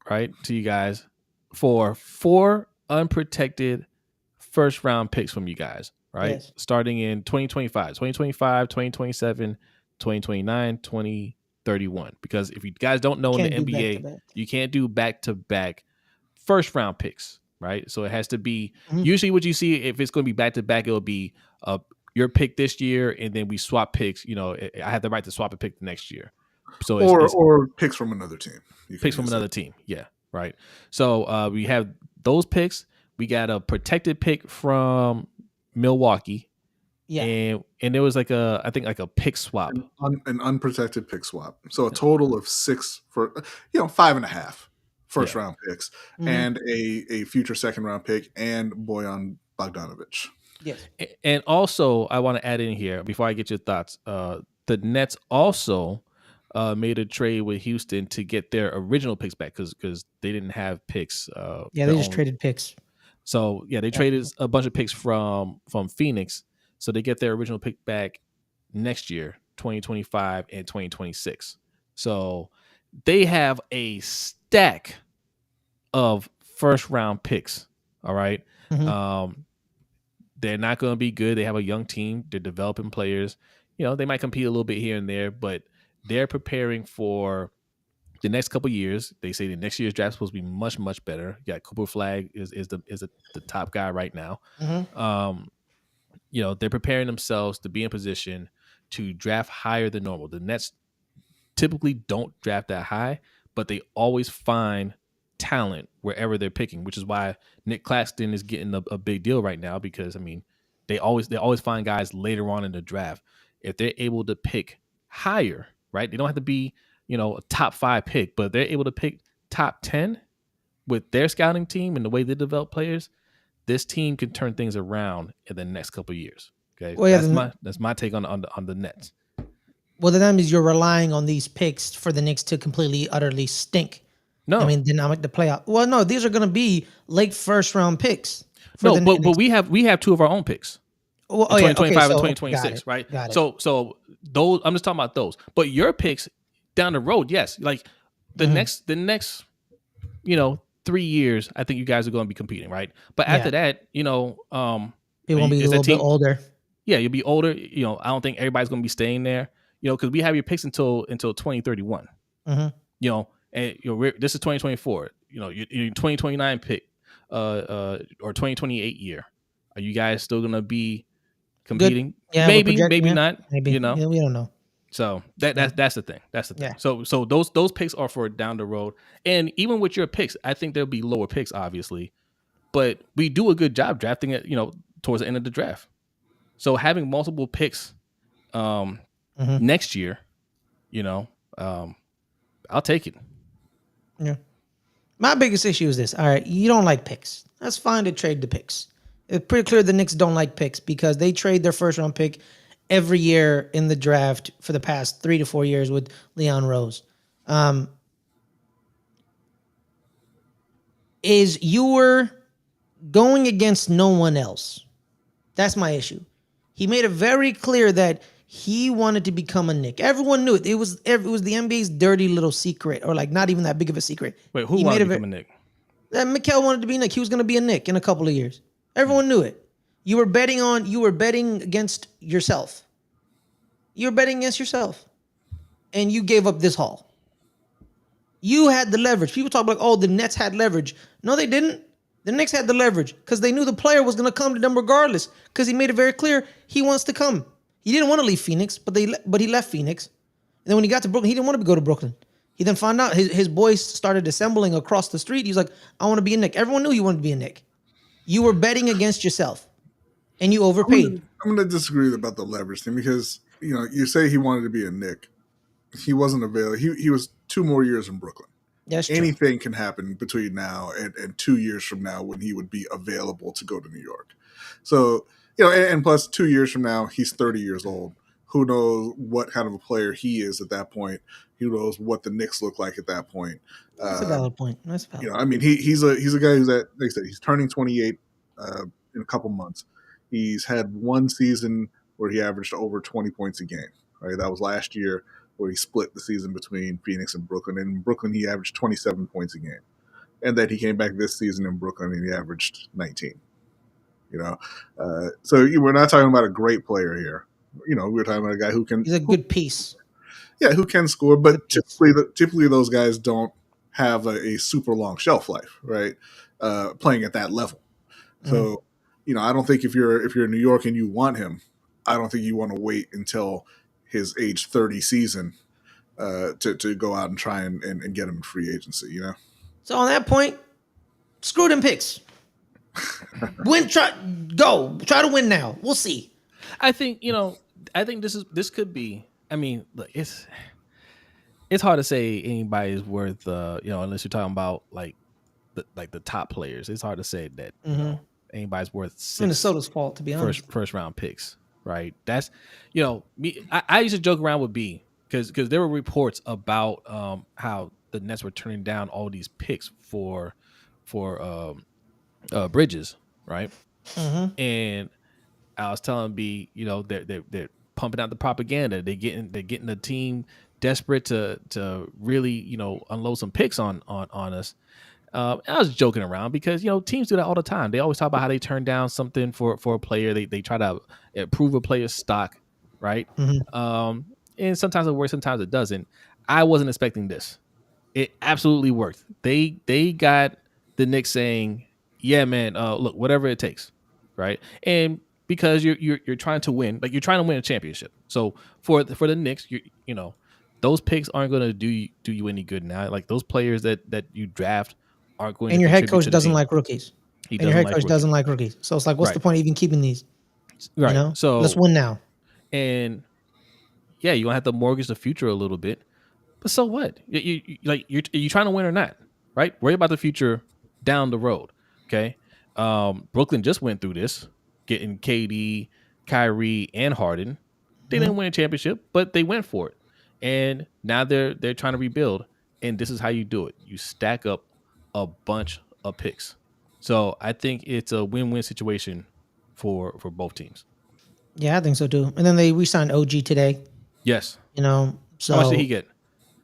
right, to you guys for 4 unprotected first round picks from you guys, right? Yes. Starting in 2025, 2027, 2029, 2031. Because if you guys don't know, in the NBA, you can't do back-to-back first round picks, right? So it has to be usually what you see, if it's going to be back-to-back, it'll be your pick this year, and then we swap picks. I have the right to swap a pick the next year. So or picks from another team. Picks from another team. Yeah, right. So we have those picks. We got a protected pick from Milwaukee. Yeah. And there was I think a pick swap. An unprotected pick swap. So a total of 6 for 5.5 first round picks and a future second round pick and Bojan Bogdanovic. Yes. And also I want to add in here before I get your thoughts. The Nets also made a trade with Houston to get their original picks back because they didn't have picks. They just traded picks. So they traded a bunch of picks from Phoenix, so they get their original pick back next year, 2025 and 2026. So they have a stack of first round picks. All right. Mm-hmm. They're not going to be good. They have a young team. They're developing players. They might compete a little bit here and there, but they're preparing for the next couple of years. They say the next year's draft is supposed to be much, much better. Yeah, Cooper Flag is the top guy right now. Mm-hmm. They're preparing themselves to be in position to draft higher than normal. The Nets typically don't draft that high, but they always find talent wherever they're picking, which is why Nick Claxton is getting a big deal right now because they always find guys later on in the draft. If they're able to pick higher, right? They don't have to be, a top 5 pick, but they're able to pick top 10 with their scouting team and the way they develop players. This team can turn things around in the next couple of years. Okay, well, that's my take on the Nets. Well, that means you're relying on these picks for the Knicks to completely, utterly stink. No, dynamic the playoff. Well, no, these are going to be late first round picks. But we have 2 of our own picks. Well, in yeah. Okay. 2025 and So got 2026, it. right? Got it. So those I'm just talking about those. But your picks down the road, yes, like the next 3 years, I think you guys are going to be competing, right? But after that, People gonna be a it's a little bit team. older. Yeah, you'll be older. I don't think everybody's going to be staying there. Because we have your picks until 2031. Mm-hmm. And this is 2024. Your 2029 pick, or 2028 year. Are you guys still going to be Good. competing? Yeah, we're Maybe, projecting maybe it. not. Maybe. Yeah, we don't know. So that's the thing. That's the thing. Yeah. So those picks are for down the road. And even with your picks, I think there'll be lower picks, obviously. But we do a good job drafting it, towards the end of the draft. So having multiple picks next year, I'll take it. Yeah. My biggest issue is this. All right, you don't like picks. That's fine to trade the picks. It's pretty clear the Knicks don't like picks because they trade their first round pick every year in the draft for the past 3 to 4 years with Leon Rose. Is you're going against no one else. That's my issue. He made it very clear that he wanted to become a Knick. Everyone knew it. It was the NBA's dirty little secret, or like not even that big of a secret. Wait, who wanted to become a Knick? That Mikal wanted to be a Knick. He was going to be a Knick in a couple of years. Everyone knew it. You were betting against yourself. You were betting against yourself. And you gave up this haul. You had the leverage. People talk like, oh, the Nets had leverage. No, they didn't. The Knicks had the leverage because they knew the player was going to come to them regardless because he made it very clear he wants to come. He didn't want to leave Phoenix, but he left Phoenix. And then when he got to Brooklyn, he didn't want to go to Brooklyn. He then found out his boys started assembling across the street. He's like, I want to be a Knick. Everyone knew he wanted to be a Knick. You were betting against yourself, and you overpaid. I'm going to disagree about the leverage thing because, you say he wanted to be a Knick. He wasn't available. He was 2 more years in Brooklyn. That's true. Anything can happen between now and 2 years from now when he would be available to go to New York. So, and plus 2 years from now, he's 30 years old. Who knows what kind of a player he is at that point? Who knows what the Knicks look like at that point? That's a valid point. That's valid. I mean, he's a guy who's like I said, he's turning 28 in a couple months. He's had one season where he averaged over 20 points a game. Right, that was last year, where he split the season between Phoenix and Brooklyn. And in Brooklyn, he averaged 27 points a game. And then he came back this season in Brooklyn and he averaged 19. So we're not talking about a great player here. We're talking about a guy who can. He's a good piece. Yeah, who can score, but typically those guys don't have a super long shelf life, right? Playing at that level. So, I don't think if you're in New York and you want him, I don't think you want to wait until his age 30 season to go out and try and get him in free agency, So on that point, screw them picks. Try to win now. We'll see. I think this could be. I mean, look, it's hard to say anybody is worth unless you're talking about like the top players. It's hard to say that anybody's worth 6 Minnesota's fault, to be honest. First round picks, right? That's me. I used to joke around with B because there were reports about how the Nets were turning down all these picks for Bridges, right? And I was telling B, they're pumping out the propaganda. They're getting the team desperate to really unload some picks on us. I was joking around because teams do that all the time. They always talk about how they turn down something for a player. They try to improve a player's stock, right? And sometimes it works, sometimes it doesn't. I wasn't expecting this. It absolutely worked. They got the Knicks saying, "Yeah, man, look, whatever it takes," right? And because you're trying to win, like you're trying to win a championship. So for the Knicks, those picks aren't going to do you any good now. Like those players that you draft aren't going. And to your head coach doesn't team. like rookies. He and your head coach doesn't like rookies. So it's like, what's the point of even keeping these? Right. So let's win now. And yeah, you're gonna have to mortgage the future a little bit. But so what? You're trying to win or not, right? Worry about the future down the road. Okay. Brooklyn just went through this, getting KD, Kyrie, and Harden. They didn't win a championship, but they went for it. And now they're trying to rebuild. And this is how you do it. You stack up a bunch of picks. So I think it's a win-win situation for both teams. Yeah, I think so too. And then they re-signed OG today. Yes. You know, so How much did he get?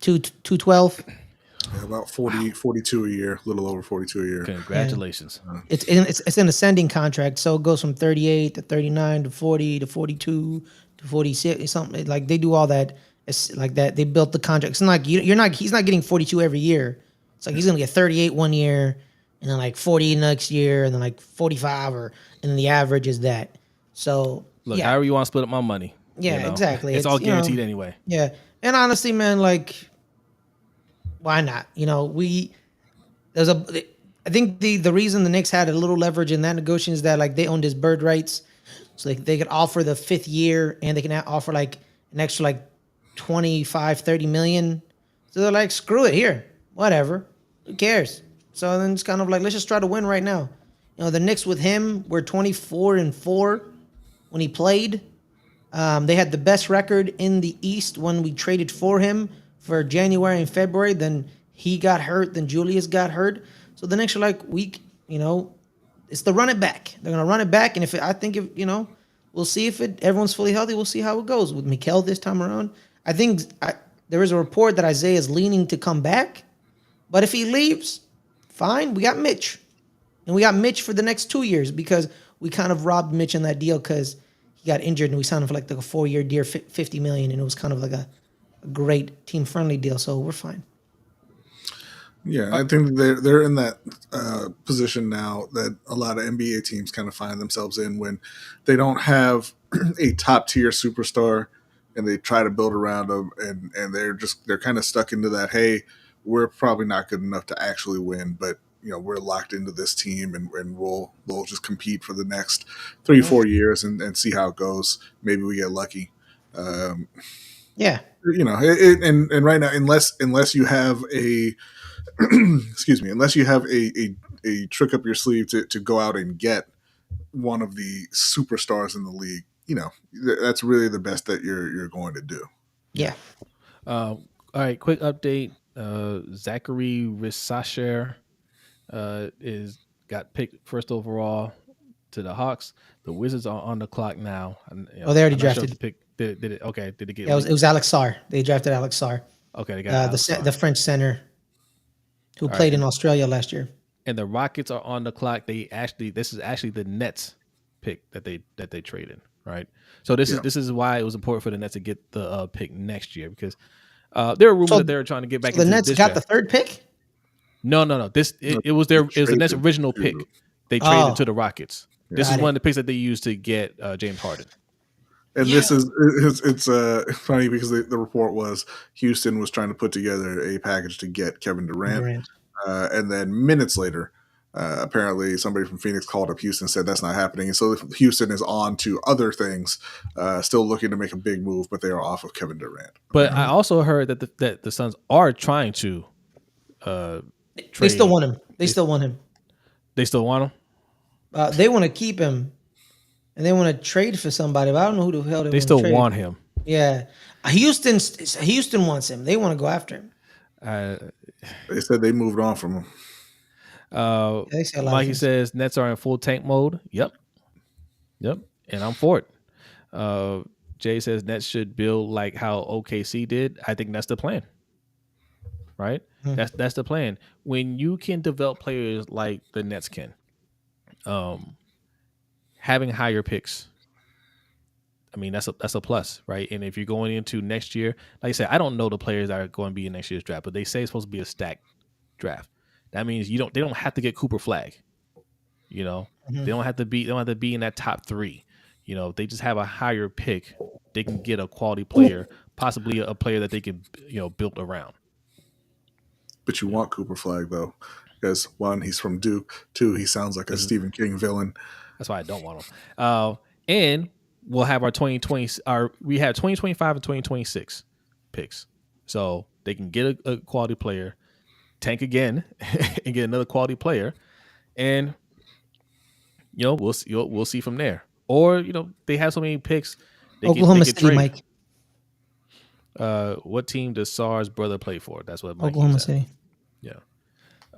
212. Yeah, about 42 a year, a little over 42 a year. Congratulations. It's an ascending contract, so it goes from 38 to 39 to 40 to 42 to 46, something like they do all that. It's like that. They built the contract. It's not like you're not. He's not getting 42 every year. It's like he's gonna get 38 one year, and then like 40 next year, and then like 45, and then the average is that. So Look, yeah, however you want to split up my money. yeah, exactly. It's all you know, guaranteed anyway. Yeah, and honestly, man, like, why not? You know, there's a. I think the reason the Knicks had a little leverage in that negotiation is that like they owned his bird rights, so they could offer the 5th year and they can offer like an extra like 25, 30 million. So they're like, screw it, here, whatever, who cares? So then it's kind of like, let's just try to win right now. You know, the Knicks with him were 24-4 when he played. They had the best record in the East when we traded for him for January and February. Then he got hurt. Then Julius got hurt. So the Knicks are like, it's the run it back. They're gonna run it back, and we'll see if everyone's fully healthy. We'll see how it goes with Mikel this time around. I think there is a report that Isaiah is leaning to come back, but if he leaves, fine. We got Mitch, and we got Mitch for the next 2 years because we kind of robbed Mitch in that deal because he got injured and we signed him for like a 4-year deal, $50 million, and it was kind of like a great team friendly deal. So we're fine. Yeah, I think they're in that position now that a lot of NBA teams kind of find themselves in when they don't have a top tier superstar and they try to build around them, and they're kind of stuck into that. Hey, we're probably not good enough to actually win, but we're locked into this team, and we'll just compete for the next 3-4 years and see how it goes. Maybe we get lucky. Yeah. And right now, unless you have a excuse me, unless you have a trick up your sleeve to go out and get one of the superstars in the league, that's really the best that you're going to do. Yeah. All right, quick update. Zachary Rissacher is got picked first overall to the Hawks. The Wizards are on the clock now. They already drafted. Sure did it? Okay, did it get? Yeah, it was Alex Sarr. They drafted Alex Sarr. Okay, they got the French center who played in Australia last year. And the Rockets are on the clock. This is actually the Nets pick that they traded, right? So this is why it was important for the Nets to get the pick next year, because there were rumors that they were trying to get back. So the Nets got the 3rd pick. No. It was the Nets' original pick. They traded to the Rockets. This is one of the picks that they used to get James Harden. And this is it's funny because the report was Houston was trying to put together a package to get Kevin Durant. And then minutes later, apparently somebody from Phoenix called up Houston and said that's not happening. And so Houston is on to other things, still looking to make a big move, but they are off of Kevin Durant. But I also heard that the Suns are trying to trade. They still want him. They still want him. They still want him? They want to keep him. And they want to trade for somebody, but I don't know who the hell they still want him. Yeah, Houston wants him. They want to go after him. They said they moved on from him. Mikey says Nets are in full tank mode. Yep, and I'm for it. Jay says Nets should build like how OKC did. I think that's the plan. Right? That's the plan. When you can develop players like the Nets can, having higher picks, I mean, that's a plus, right? And if you're going into next year, like I said, I don't know the players that are going to be in next year's draft, but they say it's supposed to be a stacked draft. That means they don't have to get Cooper Flag. They don't have to be in that top 3. If they just have a higher pick, they can get a quality player, possibly a player that they can build around. But you want Cooper Flag though, because 1, he's from Duke. 2, he sounds like a Stephen King villain. That's why I don't want him. And we'll have our 2020. We have 2025 and 2026 picks, so they can get a quality player, tank again, and get another quality player, and we'll see from there. Or they have so many picks. Oklahoma City, trade. Mike. What team does Sarr's brother play for? That's what Mike Oklahoma said. City. Yeah,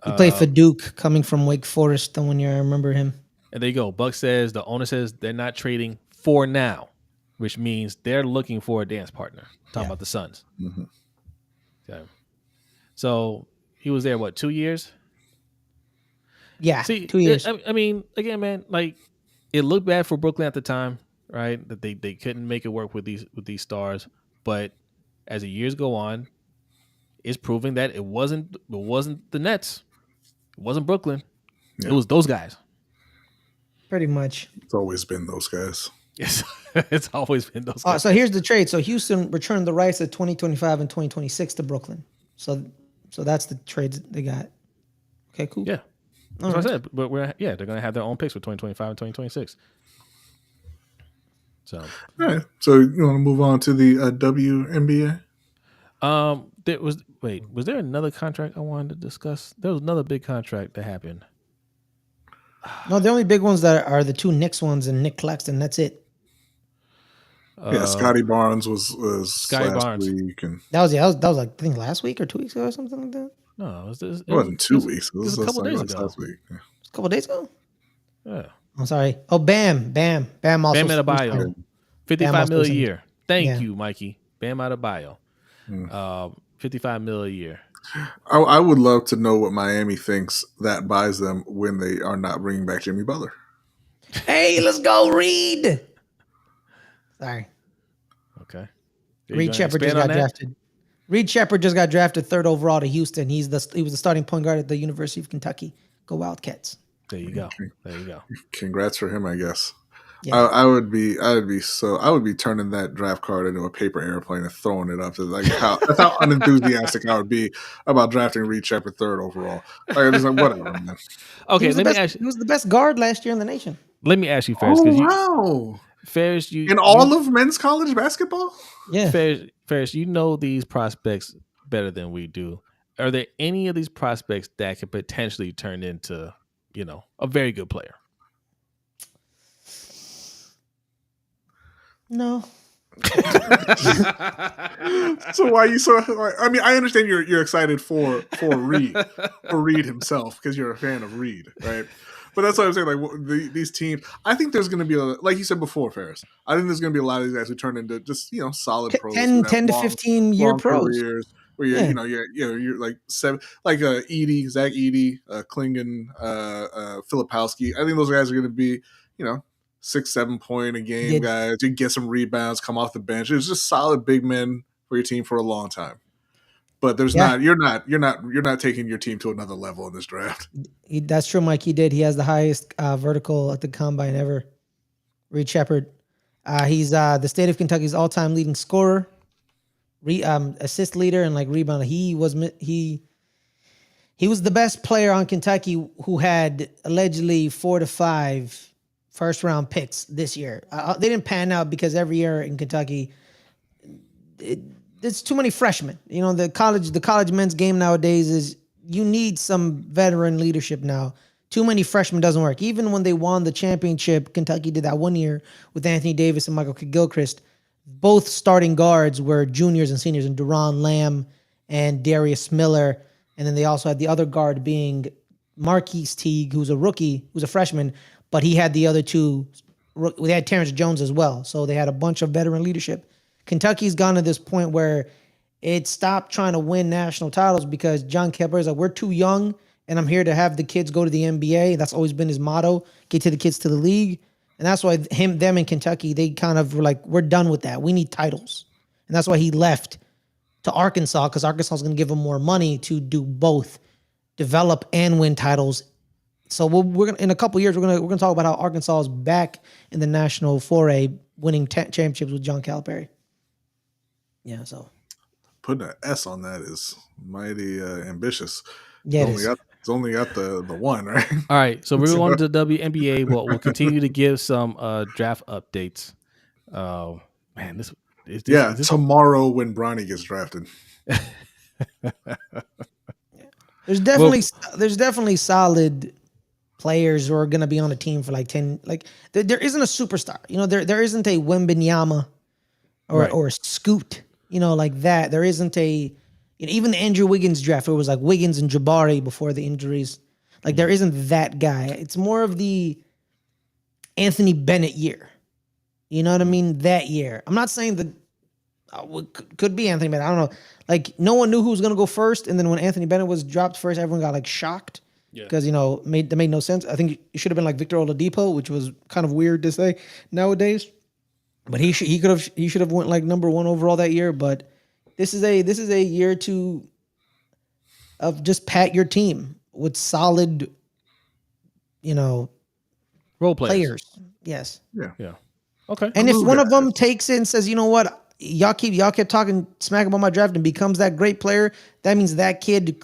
he played for Duke, coming from Wake Forest. The one year I remember him. And there you go. Buck says the owner says they're not trading for now. which means they're looking for a dance partner. Talking about the Suns. Mm-hmm. Okay. So he was there, 2 years? Yeah, See, 2 years. I mean, again, man, like it looked bad for Brooklyn at the time, right? That they couldn't make it work with these stars. But as the years go on, it's proving that it wasn't the Nets, it wasn't Brooklyn, Yeah. it was those guys. Pretty much. It's always been those guys. Yes, it's always been those guys. So here's the trade. So Houston returned the rights of 2025 and 2026 to Brooklyn. So that's the trades they got. Okay, cool. Yeah, that's what I said. But they're gonna have their own picks for 2025 and 2026. So, All right. So you want to move on to the WNBA? was there another contract I wanted to discuss? There was another big contract that happened. No, the only big ones that are the two Knicks ones and Nick Claxton. That's it. Yeah, Scottie Barnes was Scottie last Barnes. week, and That was like I think last week or 2 weeks ago or something like that. No, it wasn't 2 weeks. It was a couple days like ago. last week. Yeah. A couple days ago. Yeah, I'm sorry. Oh, Bam also. Bam Adebayo, 55 million a year. Thank Yeah. you, Mikey. Bam Adebayo, 55 million a year. I would love to know what Miami thinks that buys them when they are not bringing back Jimmy Butler. Hey, let's go, Reed. Sorry. Okay. Reed Shepard just got drafted. Reed Shepard just got drafted 3rd overall to Houston. He was the starting point guard at the University of Kentucky. Go Wildcats. There you go. There you go. Congrats for him, I guess. Yeah. I would be turning that draft card into a paper airplane and throwing it up. That's how unenthusiastic I would be about drafting Reed Shepard 3rd overall. Like, it's like whatever, man. Okay, he was the best guard last year in the nation. Let me ask you, Ferris. Wow. Ferris, in all of men's college basketball? Yeah. Ferris, you know these prospects better than we do. Are there any of these prospects that could potentially turn into, a very good player? No. So why are you so? I mean, I understand you're excited for Reed himself because you're a fan of Reed, right? But that's what I'm saying. Like these teams, I think there's going to be like you said before, Ferris. I think there's going to be a lot of these guys who turn into just solid pros, 10 to 15 year pros. Careers where you're like seven, like Zach Edey, Klingon, Filipowski. I think those guys are going to be 6-7 point a game guys. You get some rebounds, come off the bench. It's just solid big men for your team for a long time. But there's you're not taking your team to another level in this draft. That's true, Mike. He did. He has the highest vertical at the combine ever. Reed Shepard. He's the state of Kentucky's all-time leading scorer, assist leader, and rebound. He was the best player on Kentucky who had allegedly 4 to 5 first-round picks this year. They didn't pan out because every year in Kentucky, there's too many freshmen. The college men's game nowadays is you need some veteran leadership now. Too many freshmen doesn't work. Even when they won the championship, Kentucky did that one year with Anthony Davis and Michael Gilchrist. Both starting guards were juniors and seniors, and Duran Lamb and Darius Miller. And then they also had the other guard being Marquise Teague, who's a rookie, who's a freshman, but he had the other two. They had Terrence Jones as well. So they had a bunch of veteran leadership. Kentucky's gone to this point where it stopped trying to win national titles because John Calipari is like, we're too young, and I'm here to have the kids go to the NBA. That's always been his motto, get to the kids to the league. And that's why them in Kentucky, they kind of were like, we're done with that. We need titles. And that's why he left to Arkansas, because Arkansas is going to give him more money to do both, develop and win titles. So we're gonna, in a couple years, we're gonna talk about how Arkansas is back in the national foray, winning championships with John Calipari. Yeah, so putting an S on that is mighty ambitious. Yeah, it's only got the one, right? All right, so we're going to the WNBA. We'll continue to give some draft updates. Man, this tomorrow when Brodny gets drafted. There's definitely solid players who are going to be on a team for 10. There isn't a superstar. There isn't a Wembanyama or a Scoot. Like that. There isn't even the Andrew Wiggins draft. It was like Wiggins and Jabari before the injuries. Like there isn't that guy. It's more of the Anthony Bennett year. You know what I mean? That year. I'm not saying that could be Anthony Bennett. I don't know. Like no one knew who was going to go first. And then when Anthony Bennett was dropped first, everyone got like shocked because, that made no sense. I think it should have been like Victor Oladipo, which was kind of weird to say nowadays. But he should have went like number 1 overall that year. But this is a year of just pat your team with solid, role players. Yes. Yeah. Okay. And if one of them takes it and says, you know what, y'all kept talking smack about my draft and becomes that great player, that means that kid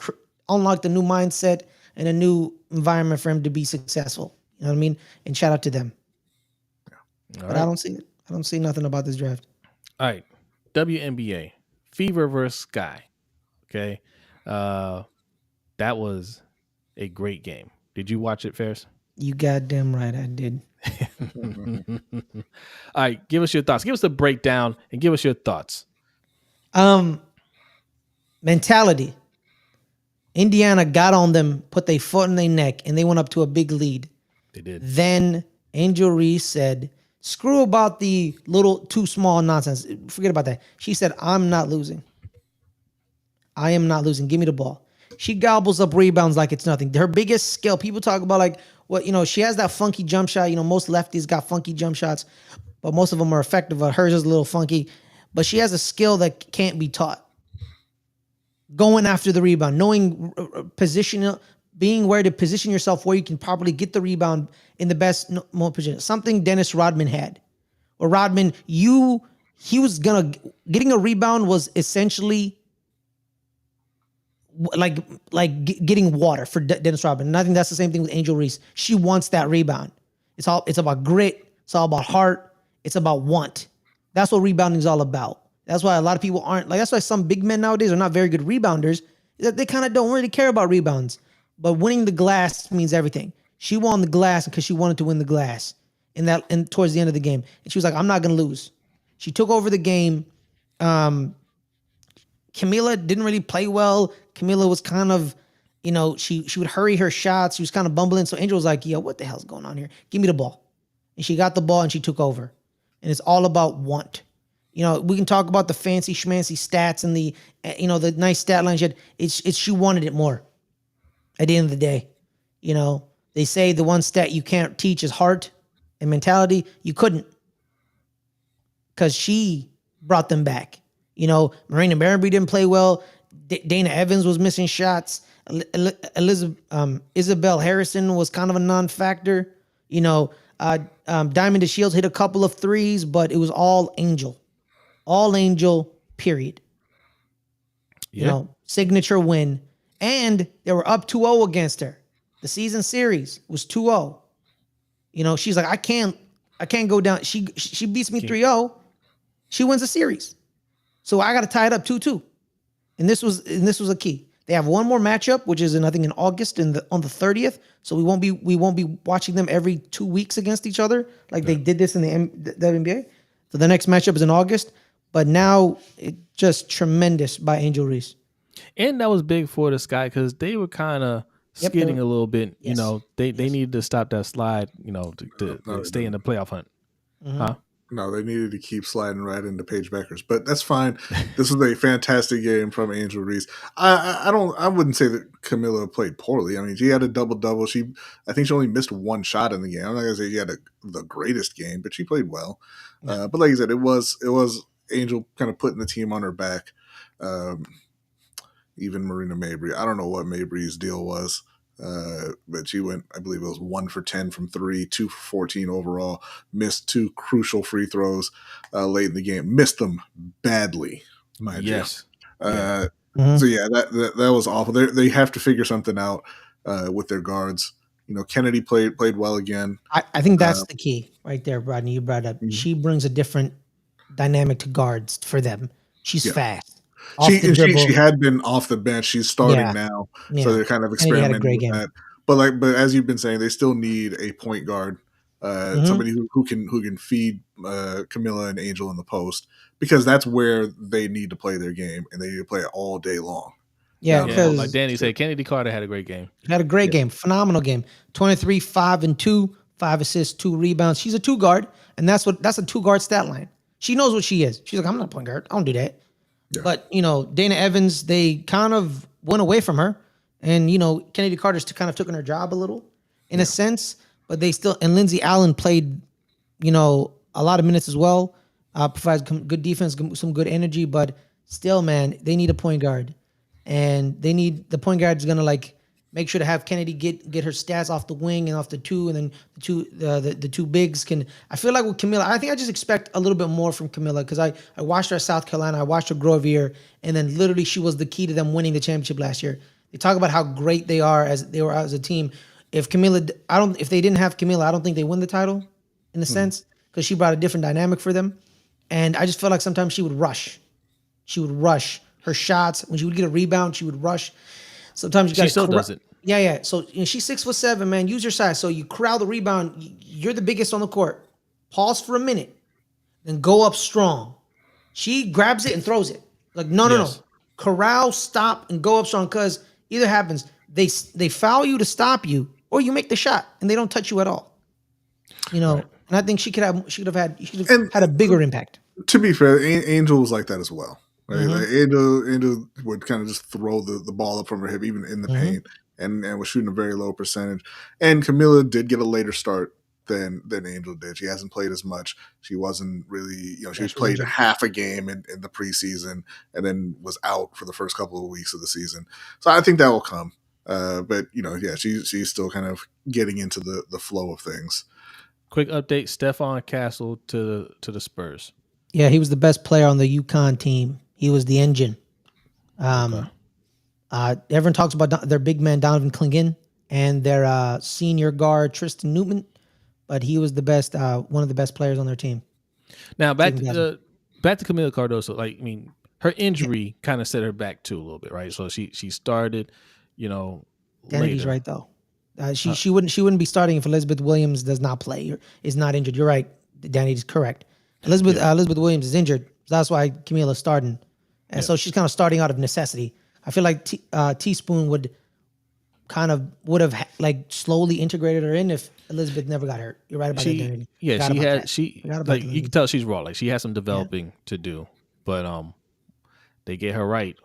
unlocked a new mindset and a new environment for him to be successful. You know what I mean? And shout out to them. Yeah. But I don't see it. I don't see nothing about this draft. All right. WNBA. Fever versus Sky. Okay. That was a great game. Did you watch it, Ferris? You goddamn right I did. All right. Give us your thoughts. Give us the breakdown and give us your thoughts. Mentality. Indiana got on them, put their foot in their neck, and they went up to a big lead. They did. Then Angel Reese said, screw about the little too small nonsense. Forget about that. She said, I'm not losing. I am not losing. Give me the ball. She gobbles up rebounds like it's nothing. Her biggest skill, people talk about like, she has that funky jump shot. Most lefties got funky jump shots, but most of them are effective. But hers is a little funky. But she has a skill that can't be taught. Going after the rebound, knowing position, being where to position yourself where you can properly get the rebound in the best position. Something Dennis Rodman had. Or Rodman, getting a rebound was essentially like getting water for Dennis Rodman. And I think that's the same thing with Angel Reese. She wants that rebound. It's about grit. It's all about heart. It's about want. That's what rebounding is all about. That's why a lot of people aren't like. That's why some big men nowadays are not very good rebounders. That they kind of don't really care about rebounds. But winning the glass means everything. She won the glass because she wanted to win the glass. And towards the end of the game, and she was like, "I'm not gonna lose." She took over the game. Camila didn't really play well. Camila was kind of, she would hurry her shots. She was kind of bumbling. So Angel was like, "Yo, what the hell's going on here? Give me the ball." And she got the ball and she took over. And it's all about want. We can talk about the fancy schmancy stats and the nice stat line. She wanted it more. At the end of the day, they say the one stat you can't teach is heart and mentality. You couldn't, because she brought them back. Marina Marenby didn't play well. Dana Evans was missing shots. Isabel Harrison was kind of a non-factor. Diamond DeShields hit a couple of threes, but it was all Angel. All Angel, period. Yeah. Signature win. And they were up 2-0 against her. The season series was 2-0. She's like, I can't go down. She beats me 3-0. She wins the series. So I got to tie it up 2-2. And this was a key. They have one more matchup, which is I think in August on the 30th. So we won't be watching them every 2 weeks against each other like they did this in the NBA. So the next matchup is in August. But now it's just tremendous by Angel Reese. And that was big for the Sky because they were kind of skidding a little bit. Yes. They needed to stop that slide, to stay in the playoff hunt. Mm-hmm. Huh? No, they needed to keep sliding right into Paige Beckers, but that's fine. This was a fantastic game from Angel Reese. I wouldn't say that Camilla played poorly. I mean, she had a double-double. I think she only missed one shot in the game. I'm not gonna say she had the greatest game, but she played well. Yeah. But like I said, it was Angel kind of putting the team on her back. Even Marina Mabrey. I don't know what Mabrey's deal was. But she went, I believe it was 1 for 10 from 3, 2 for 14 overall, missed 2 crucial free throws late in the game, missed them badly, mind you. Yes. So yeah, that was awful. They have to figure something out with their guards. Kennedy played well again. I think that's the key right there, Brodny. You brought up. Mm-hmm. She brings a different dynamic to guards for them. She's fast. She had been off the bench. She's starting now, so they're kind of experimenting with that. But as you've been saying, they still need a point guard, somebody who can feed Camilla and Angel in the post, because that's where they need to play their game, and they need to play it all day long. Yeah, like Danny said, Kennedy Carter had a great game. Had a great game, phenomenal game. 23, 5 and 2, 5 assists, 2 rebounds. She's a 2 guard, and that's a 2 guard stat line. She knows what she is. She's like, I'm not a point guard. I don't do that. Yeah. But Dana Evans, they kind of went away from her, and Kennedy Carter's kind of taken her job a little in a sense. But they still, and Lindsey Allen played, a lot of minutes as well. Provides good defense, some good energy, but still, man, they need a point guard, and the point guard is gonna make sure to have Kennedy get her stats off the wing and off the 2, and then the 2 bigs can. I feel like with Camilla, I think I just expect a little bit more from Camilla because I watched her at South Carolina, I watched her grow over here, and then literally she was the key to them winning the championship last year. They talk about how great they were as a team. If they didn't have Camilla, I don't think they win the title in a sense because she brought a different dynamic for them. And I just felt like sometimes she would rush. She would rush her shots. When she would get a rebound, she would rush. Sometimes you got to. She still does it. Yeah. So she's 6'7", man. Use your size. So you corral the rebound. You're the biggest on the court. Pause for a minute, then go up strong. She grabs it and throws it. Like no. Corral, stop, and go up strong. Because either happens, they foul you to stop you, or you make the shot and they don't touch you at all. Right. And I think she could have had a bigger impact. To be fair, Angel was like that as well. Right? Like Angel would kind of just throw the ball up from her hip, even in the paint, and was shooting a very low percentage. And Camilla did get a later start than Angel did. She hasn't played as much. She wasn't really, she was played half a game in the preseason, and then was out for the first couple of weeks of the season. So I think that will come. But she's still kind of getting into the flow of things. Quick update: Stephon Castle to the Spurs. Yeah, he was the best player on the UConn team. He was the engine. Everyone talks about their big man Donovan Clingan and their senior guard Tristan Newman, but he was the best, one of the best players on their team. Now back to Camila Cardoso. Her injury kind of set her back too a little bit, right? So she started, Danity's right though. She wouldn't be starting if Elizabeth Williams does not play or is not injured. You're right. Danny's correct. Elizabeth Williams is injured. So that's why Camila's starting. And so she's kind of starting out of necessity. I feel like Teaspoon would have slowly integrated her in if Elizabeth never got hurt. You're right about that, Danny. Yeah, you can tell she's raw. Like she has some developing to do. But they get her right.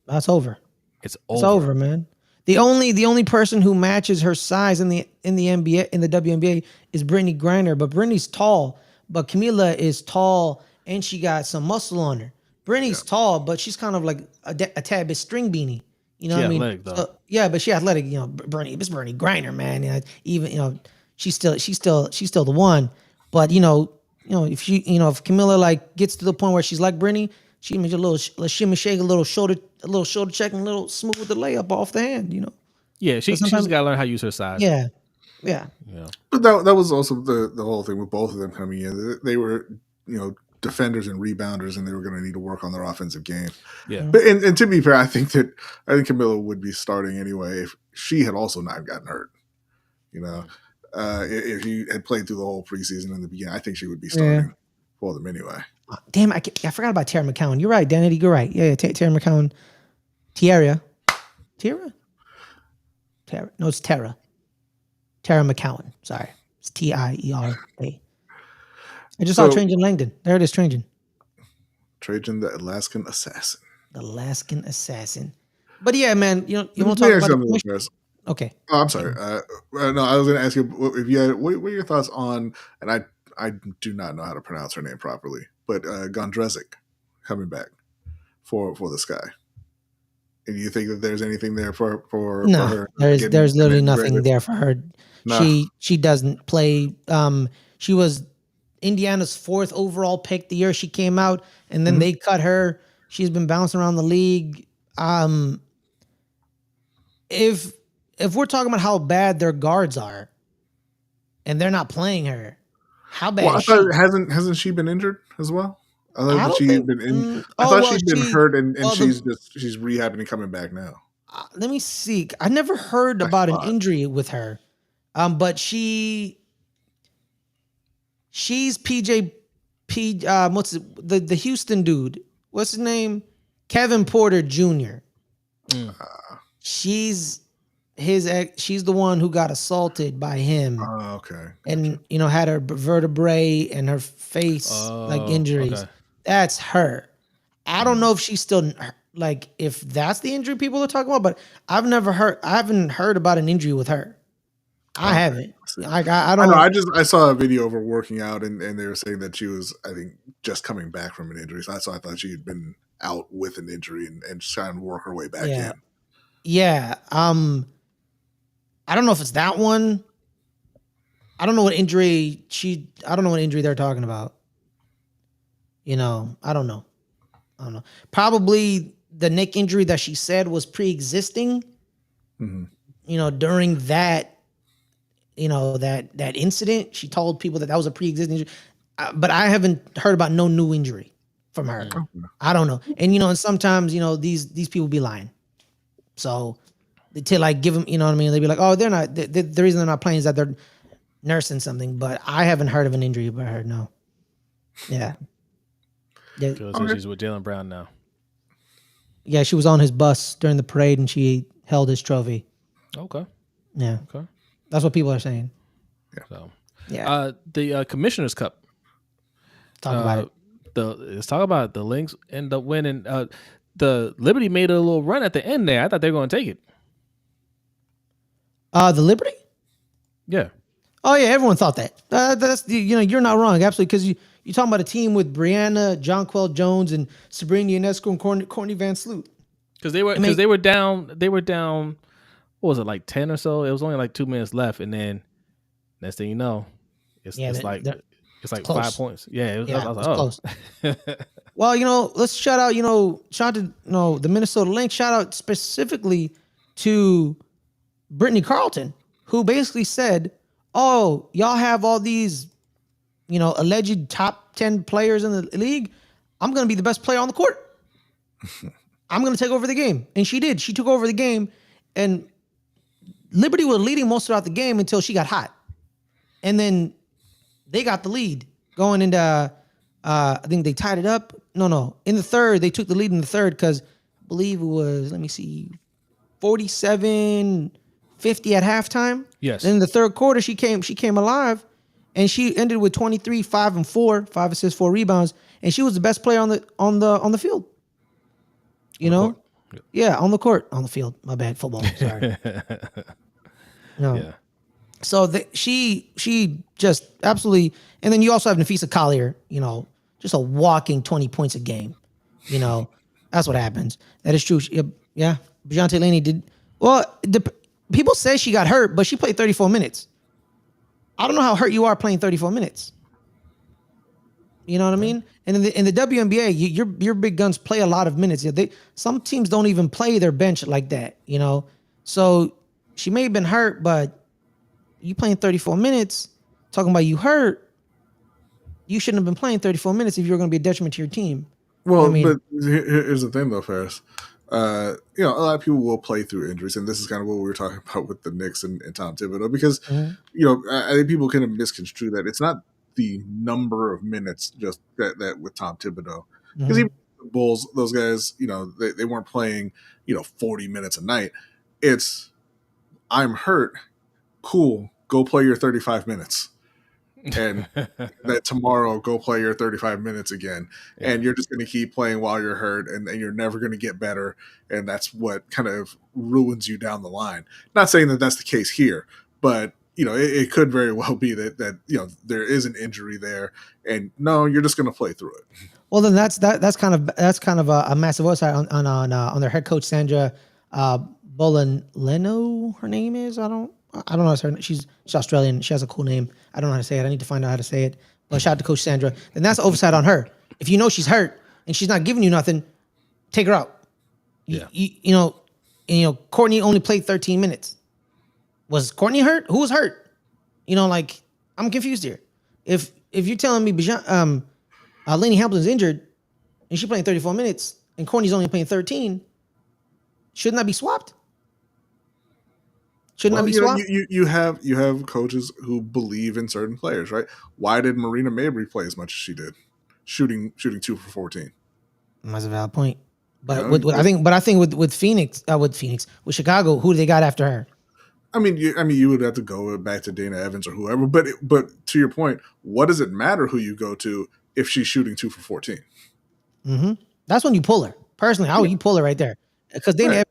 That's over. It's over, man. The only person who matches her size in the NBA, in the WNBA, is Brittany Griner. But Brittany's tall, but Camila is tall and she got some muscle on her. Brittany's tall, but she's kind of like a tad bit string beanie. You know what I mean? Athletic, though. So, but she athletic. Brittany Griner, man. Even she's still the one. But if Camila gets to the point where she's like Brittany, she makes a little shimmy shake, a little shoulder check, and a little smooth the layup off the hand. Yeah, she's got to learn how to use her size. Yeah. But that was also the whole thing with both of them coming in. They were defenders and rebounders, and they were going to need to work on their offensive game. Yeah. But and to be fair, I think Camilla would be starting anyway if she had also not gotten hurt. If she had played through the whole preseason in the beginning, I think she would be starting for them anyway. Damn, I forgot about Tara McCowan. You're right, Danny. You're right. Yeah, Tara McCowan. Tiara? Tara? No, it's Tara. Tara McCowan. Sorry. It's Tiera. I just saw Trajan Langdon. There it is, Trajan. Trajan, the Alaskan assassin. The Alaskan assassin. But yeah, man, you want to talk about the Okay. Oh, I'm sorry. No, I was going to ask you if you had, what are your thoughts on, and I do not know how to pronounce her name properly, but Gondrezic coming back for the Sky. And do you think that there's anything there for her? There's literally nothing there for her. No. She doesn't play. She was Indiana's 4th overall pick the year she came out, and then they cut her. She's been bouncing around the league. If we're talking about how bad their guards are, and they're not playing her, how bad? Well, hasn't she been injured as well? I thought she'd been hurt, and she's rehabbing and coming back now. Let me see. I never heard about an injury with her, but she's PJ. What's the Houston dude? What's his name? Kevin Porter Jr. she's the one who got assaulted by him. Okay. And had her vertebrae and her face like injuries. Okay. That's her. I don't know if she's still like if that's the injury people are talking about, but I haven't heard about an injury with her. I haven't. Like I don't. I saw a video of her working out, and they were saying that she was, I think, just coming back from an injury. So I thought she had been out with an injury and just trying to work her way back in. Yeah. I don't know if it's that one. I don't know what injury they're talking about. I don't know. Probably the neck injury that she said was pre-existing. Mm-hmm. During that, that incident, she told people that was a pre-existing injury. But I haven't heard about no new injury from her. I don't know. And and sometimes these people be lying. So to like give them, you know what I mean? They'd be like, oh, they're not. The reason they're not playing is that they're nursing something. But I haven't heard of an injury. But I heard no. Yeah. So she's with Jaylen Brown now. Yeah, she was on his bus during the parade and she held his trophy. Okay. Yeah. Okay. That's what people are saying. Yeah. So, the Commissioner's Cup. Talk about it. Let's talk about it. The Lynx end up winning. The Liberty made a little run at the end there. I thought they were going to take it. The Liberty? Yeah. Oh yeah, everyone thought that. That's you're not wrong, absolutely, because you're talking about a team with Brianna, Jonquel Jones, and Sabrina Ionescu and Courtney Van Sloot. Because they were down. They were down. What was it, like 10 or so? It was only like 2 minutes left, and then next thing you know, it's like close. 5 points. Yeah, it was close. Well, let's shout out to the Minnesota Lynx. Shout out specifically to Brittany Carlton, who basically said, "Oh, y'all have all these, alleged top 10 players in the league. I'm going to be the best player on the court. I'm going to take over the game." And she did. She took over the game, and Liberty was leading most throughout the game until she got hot. And then they got the lead going into, I think they tied it up. No. In the third, they took the lead in the third because I believe it was, 47-50 at halftime. Yes. Then in the third quarter, she came alive, and she ended with 23, 5 and 4, 5 assists, 4 rebounds, and she was the best player on the field. Yeah, on the court, on the field. My bad, football. Sorry. No. Yeah. So she just absolutely, and then you also have Nafisa Collier, just a walking 20 points a game. That's what happens. That is true. Yeah, Bejante Laney did well. People say she got hurt, but she played 34 minutes. I don't know how hurt you are playing 34 minutes. You know what I mean? And in the WNBA, your big guns play a lot of minutes. Some teams don't even play their bench like that. So she may have been hurt, but you playing 34 minutes, talking about you hurt, you shouldn't have been playing 34 minutes if you were going to be a detriment to your team. Well, but here's the thing, though, Ferris. A lot of people will play through injuries, and this is kind of what we were talking about with the Knicks and Tom Thibodeau, because, I think people kind of misconstrue that. It's not the number of minutes just that with Tom Thibodeau. Because even the Bulls, those guys, they weren't playing, 40 minutes a night. It's, I'm hurt. Cool. Go play your 35 minutes. And that tomorrow, go play your 35 minutes again. Yeah. And you're just going to keep playing while you're hurt, and you're never going to get better. And that's what kind of ruins you down the line. Not saying that that's the case here, but it could very well be that there is an injury there, and no, you're just going to play through it. Well, then that's kind of a massive oversight on their head coach Sandra Bolanleno. Her name is I don't know. She's Australian. She has a cool name. I don't know how to say it. I need to find out how to say it. But shout out to Coach Sandra. Then that's oversight on her. If you know she's hurt and she's not giving you nothing, take her out. Yeah. Courtney only played 13 minutes. Was Courtney hurt? Who was hurt? I'm confused here. If you're telling me Lainey Hamilton's injured and she's playing 34 minutes and Courtney's only playing 13, shouldn't that be swapped? Shouldn't that be swapped? You have coaches who believe in certain players, right? Why did Marina Mabry play as much as she did, shooting 2 for 14? That's a valid point. But I think with Phoenix, with Chicago, who do they got after her? I mean, you would have to go back to Dana Evans or whoever. But to your point, what does it matter who you go to if she's shooting 2 for 14? Mm-hmm. That's when you pull her. Personally, how would you pull her right there? Because Right.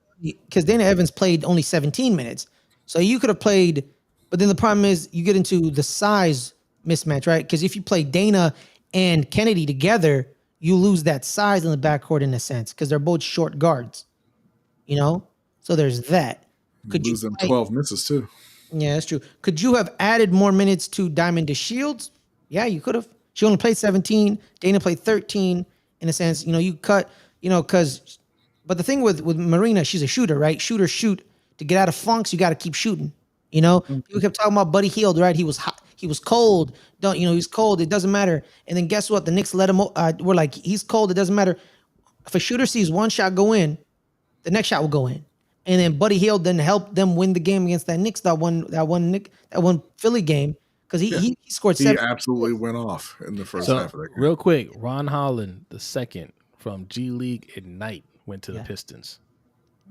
Dana Evans played only 17 minutes, so you could have played. But then the problem is you get into the size mismatch, right? Because if you play Dana and Kennedy together, you lose that size in the backcourt in a sense because they're both short guards. You know, so there's that. You Could you lose them play? 12 misses too. Yeah, that's true. Could you have added more minutes to Diamond DeShields? Yeah, you could have. She only played 17. Dana played 13. In a sense, you cut, because. But the thing with Marina, she's a shooter, right? Shoot. To get out of funks, you got to keep shooting. People kept talking about Buddy Hield, right? He was hot. He was cold. He's cold. It doesn't matter. And then guess what? The Knicks let him. We're like, he's cold. It doesn't matter. If a shooter sees one shot go in, the next shot will go in. And then Buddy Hield then helped them win the game against that Knicks, that one Philly game, because he scored He 7. absolutely went off in the first So half of that game. real quick, Ron Holland the second from G League Ignite went to the Pistons.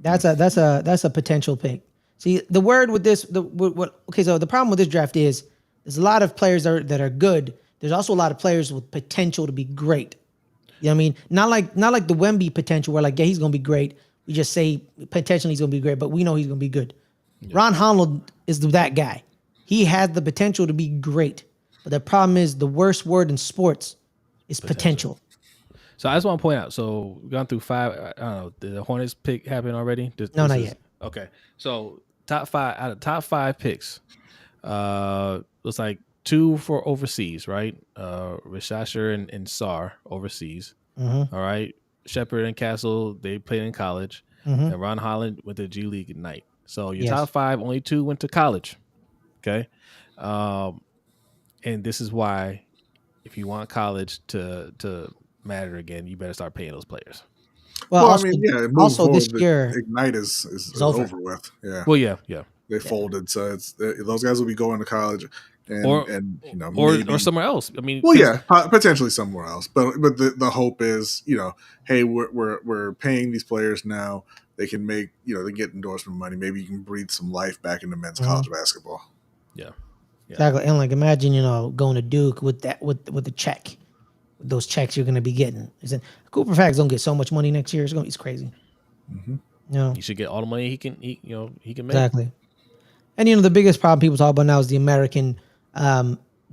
That's a potential pick. See, the word with this, so the problem with this draft is there's a lot of players that are good. There's also a lot of players with potential to be great. You know what I mean? Not like the Wemby potential where like, yeah, he's gonna be great. We just say potentially he's gonna be great, but we know he's gonna be good. Yeah. Ron Holland is that guy. He has the potential to be great. But the problem is the worst word in sports is potential. So I just want to point out, so we've gone through 5. I don't know, did the Hornets pick happen already? No, not yet. Okay. So top 5 out of top 5 picks, looks like 2 for overseas, right? Rishasher and Sar overseas. Mm-hmm. All right. Shepard and Castle, they played in college. Mm-hmm. And Ron Holland went to G League Ignite. So your top 5, only 2 went to college. Okay. And this is why if you want college to matter again, you better start paying those players. Well, also, I mean, yeah. Also, this year Ignite is over with. Yeah. Well, yeah. They folded, so those guys will be going to college, or maybe, somewhere else. I mean, well, yeah, potentially somewhere else. But the hope is, hey, we're paying these players now. They can make, they get endorsement money. Maybe you can breathe some life back into men's college basketball. Yeah. Exactly. And like, imagine, going to Duke with the check. With those checks you're going to be getting. Cooper Fags don't get so much money next year. It's crazy. Mm-hmm. He should get all the money he can make. Exactly. And the biggest problem people talk about now is the American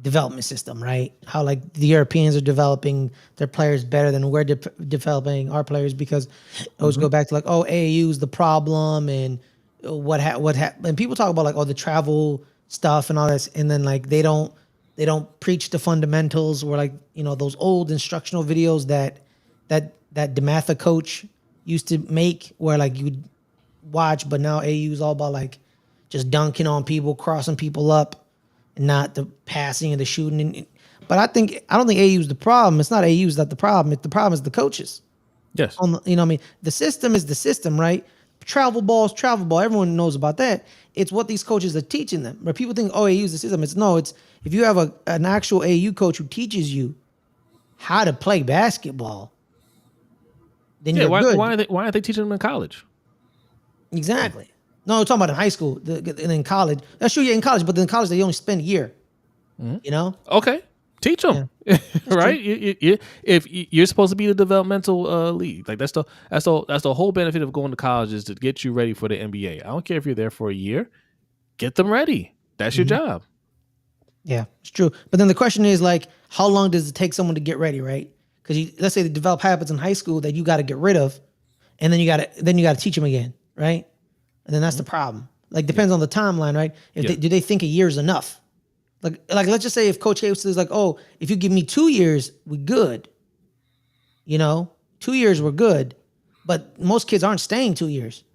development system, right? How like the Europeans are developing their players better than we're developing our players, because I always go back to like, AAU is the problem, and and people talk about like the travel stuff and all this, and then like they don't preach the fundamentals, where like those old instructional videos that DeMatha coach used to make, where like you'd watch, but now AAU is all about like just dunking on people, crossing people up, and not the passing and the shooting. But I don't think AAU is the problem. It's not AAU is not the problem. The problem is the coaches. Yes. The system is the system, right? Travel ball is travel ball. Everyone knows about that. It's what these coaches are teaching them. Where people think, AAU is the system. It's if you have an actual AAU coach who teaches you how to play basketball, then you're good. Why aren't they teaching them in college? Exactly. No, we're talking about in high school and in college. That's true, in college, but in college they only spend a year. Mm-hmm. Okay, teach them, right? If you're supposed to be the developmental league, like that's the whole benefit of going to college, is to get you ready for the NBA. I don't care if you're there for a year, get them ready. That's your job. Yeah, it's true. But then the question is like, how long does it take someone to get ready, right? Because let's say they develop habits in high school that you got to get rid of, and then you got to teach them again, right? And then that's the problem. Like, depends on the timeline, right? Do they think a year is enough? Like let's just say if Coach Hayes is like, if you give me 2 years, we good. 2 years, we're good. But most kids aren't staying 2 years.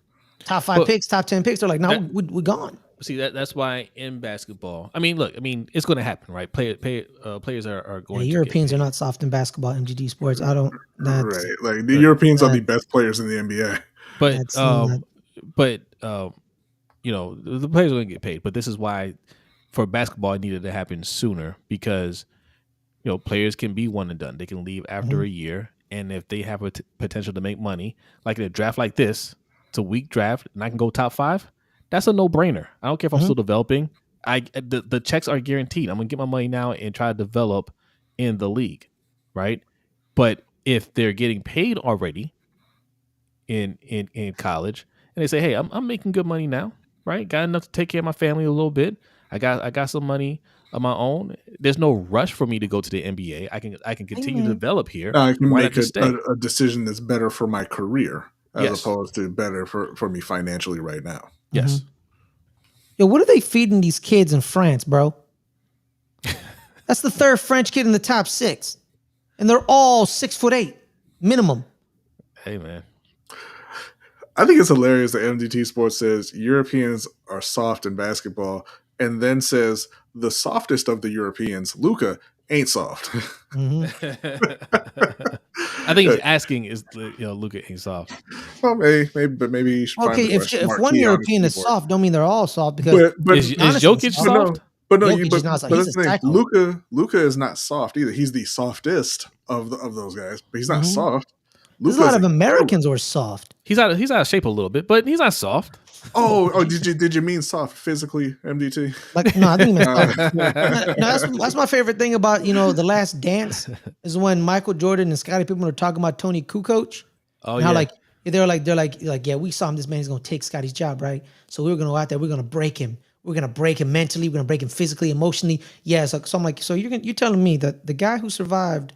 Top 5 picks, top 10 picks, they're like, no, we're gone. See, that's why in basketball, it's going to happen, right? Players are going. Europeans are not soft in basketball. MGD Sports, I don't. Right, like the Europeans are the best players in the NBA. But the players are going to get paid. But this is why, for basketball, it needed to happen sooner, because players can be one and done. They can leave after a year, and if they have a potential to make money, like in a draft like this, it's a weak draft, and I can go top 5. that's a no-brainer. I don't care if I'm Mhm. still developing. The checks are guaranteed. I'm gonna get my money now and try to develop in the league, right? But if they're getting paid already in college, and they say, "Hey, I'm making good money now, right? Got enough to take care of my family a little bit. I got some money of my own. There's no rush for me to go to the NBA. I can continue to man. develop here. Now I can Why make not just stay?" a decision that's better for my career as Yes. opposed to better for me financially right now. Yes. Yo, what are they feeding these kids in France, bro? That's the third French kid in the top 6, and they're all 6'8" minimum. Hey, man. I think it's hilarious that MDT Sports says Europeans are soft in basketball and then says the softest of the Europeans, Luka, ain't soft. I think he's asking is Luka ain't soft. Well, maybe you should Okay, find if one European is soft, don't mean they're all soft because Is Jokic soft? But no, Jokic is not soft. He's a psycho. Luka is not soft either. He's the softest of those guys, but he's not Mhm. soft. There's a lot of Americans who are soft. He's out of shape a little bit, but he's not soft. Oh, did you mean soft physically, MDT? Like, no, I think he meant soft. No, that's my favorite thing about The Last Dance is when Michael Jordan and Scottie Pippen were talking about Tony Kukoc. Oh, and how yeah. they're like, yeah, we saw him. This man is gonna take Scottie's job, right? So we were gonna go out there. We're gonna break him. We're gonna break him mentally. We're gonna break him physically, emotionally. Yeah. So I'm like, so you're telling me that the guy who survived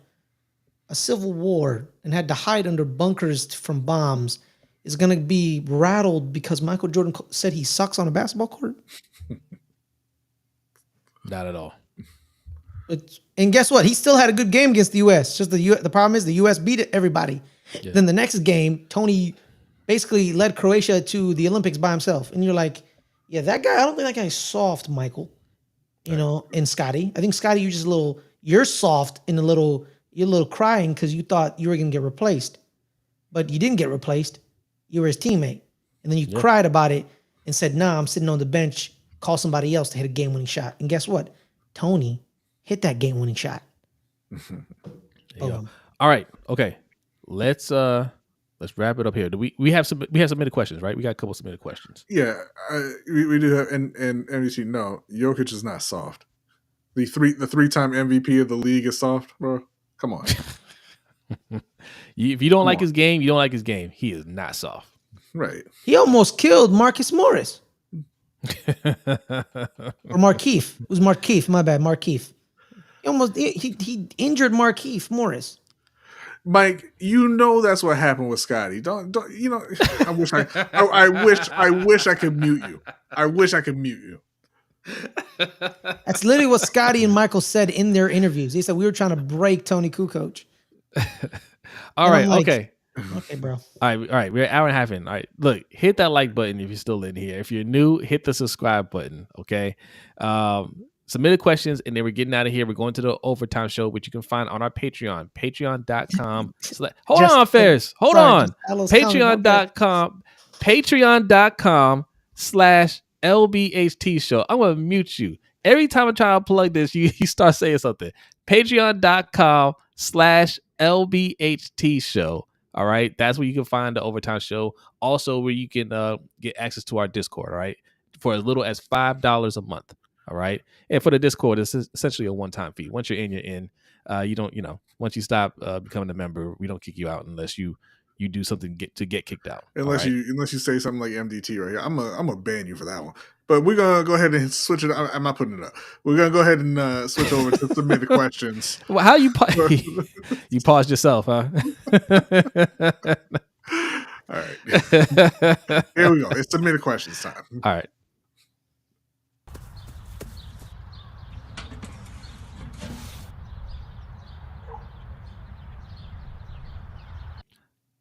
a civil war and had to hide under bunkers from bombs is gonna be rattled because Michael Jordan said he sucks on a basketball court? Not at all. And guess what? He still had a good game against the U.S. Just the problem is the U.S. beat everybody. Yeah. Then the next game, Tony basically led Croatia to the Olympics by himself. And you're like, yeah, that guy, I don't think that guy's soft, Michael. And Scottie. I think, Scottie, you're soft in you're a little crying because you thought you were going to get replaced. But you didn't get replaced. You were his teammate. And then you cried about it and said, nah, I'm sitting on the bench, call somebody else to hit a game-winning shot. And guess what? Tony hit that game-winning shot. All right. Okay. Let's wrap it up here. We have submitted questions, right? We got a couple submitted questions. Yeah, we do have, and MVC. No, Jokic is not soft. The three-time MVP of the league is soft, bro. Come on. If you don't like his game, you don't like his game. He is not soft. Right. He almost killed Marcus Morris. Or Markeith. It was Markeith. My bad, Markeith. He injured Markeith Morris. Mike, that's what happened with Scottie. Don't I wish I could mute you. I wish I could mute you. That's literally what Scottie and Michael said in their interviews. They said we were trying to break Tony Kukoc. All right, okay. Okay, bro. All right. We're an hour and a half in. All right, look, hit that like button if you're still in here. If you're new, hit the subscribe button. Okay. Submitted questions, and then we're getting out of here. We're going to the overtime show, which you can find on our Patreon, patreon.com. Hold on, Ferris. Hold on. Patreon.com/LBHTShow. I'm going to mute you. Every time I try to plug this, you start saying something. Patreon.com/LBHTShow. All right. That's where you can find the overtime show. Also, where you can get access to our Discord. All right. For as little as $5 a month. All right. And for the Discord, it's essentially a one-time fee. Once you're in, you're in. You don't, once you stop becoming a member, we don't kick you out unless you do something to get kicked out. Unless you say something like MDT right here. I'm gonna ban you for that one. But we're gonna go ahead and switch it. I'm not putting it up. We're gonna go ahead and switch over to submit the questions. Well, how you you paused yourself, huh? All right. Here we go. It's submitted questions time. All right.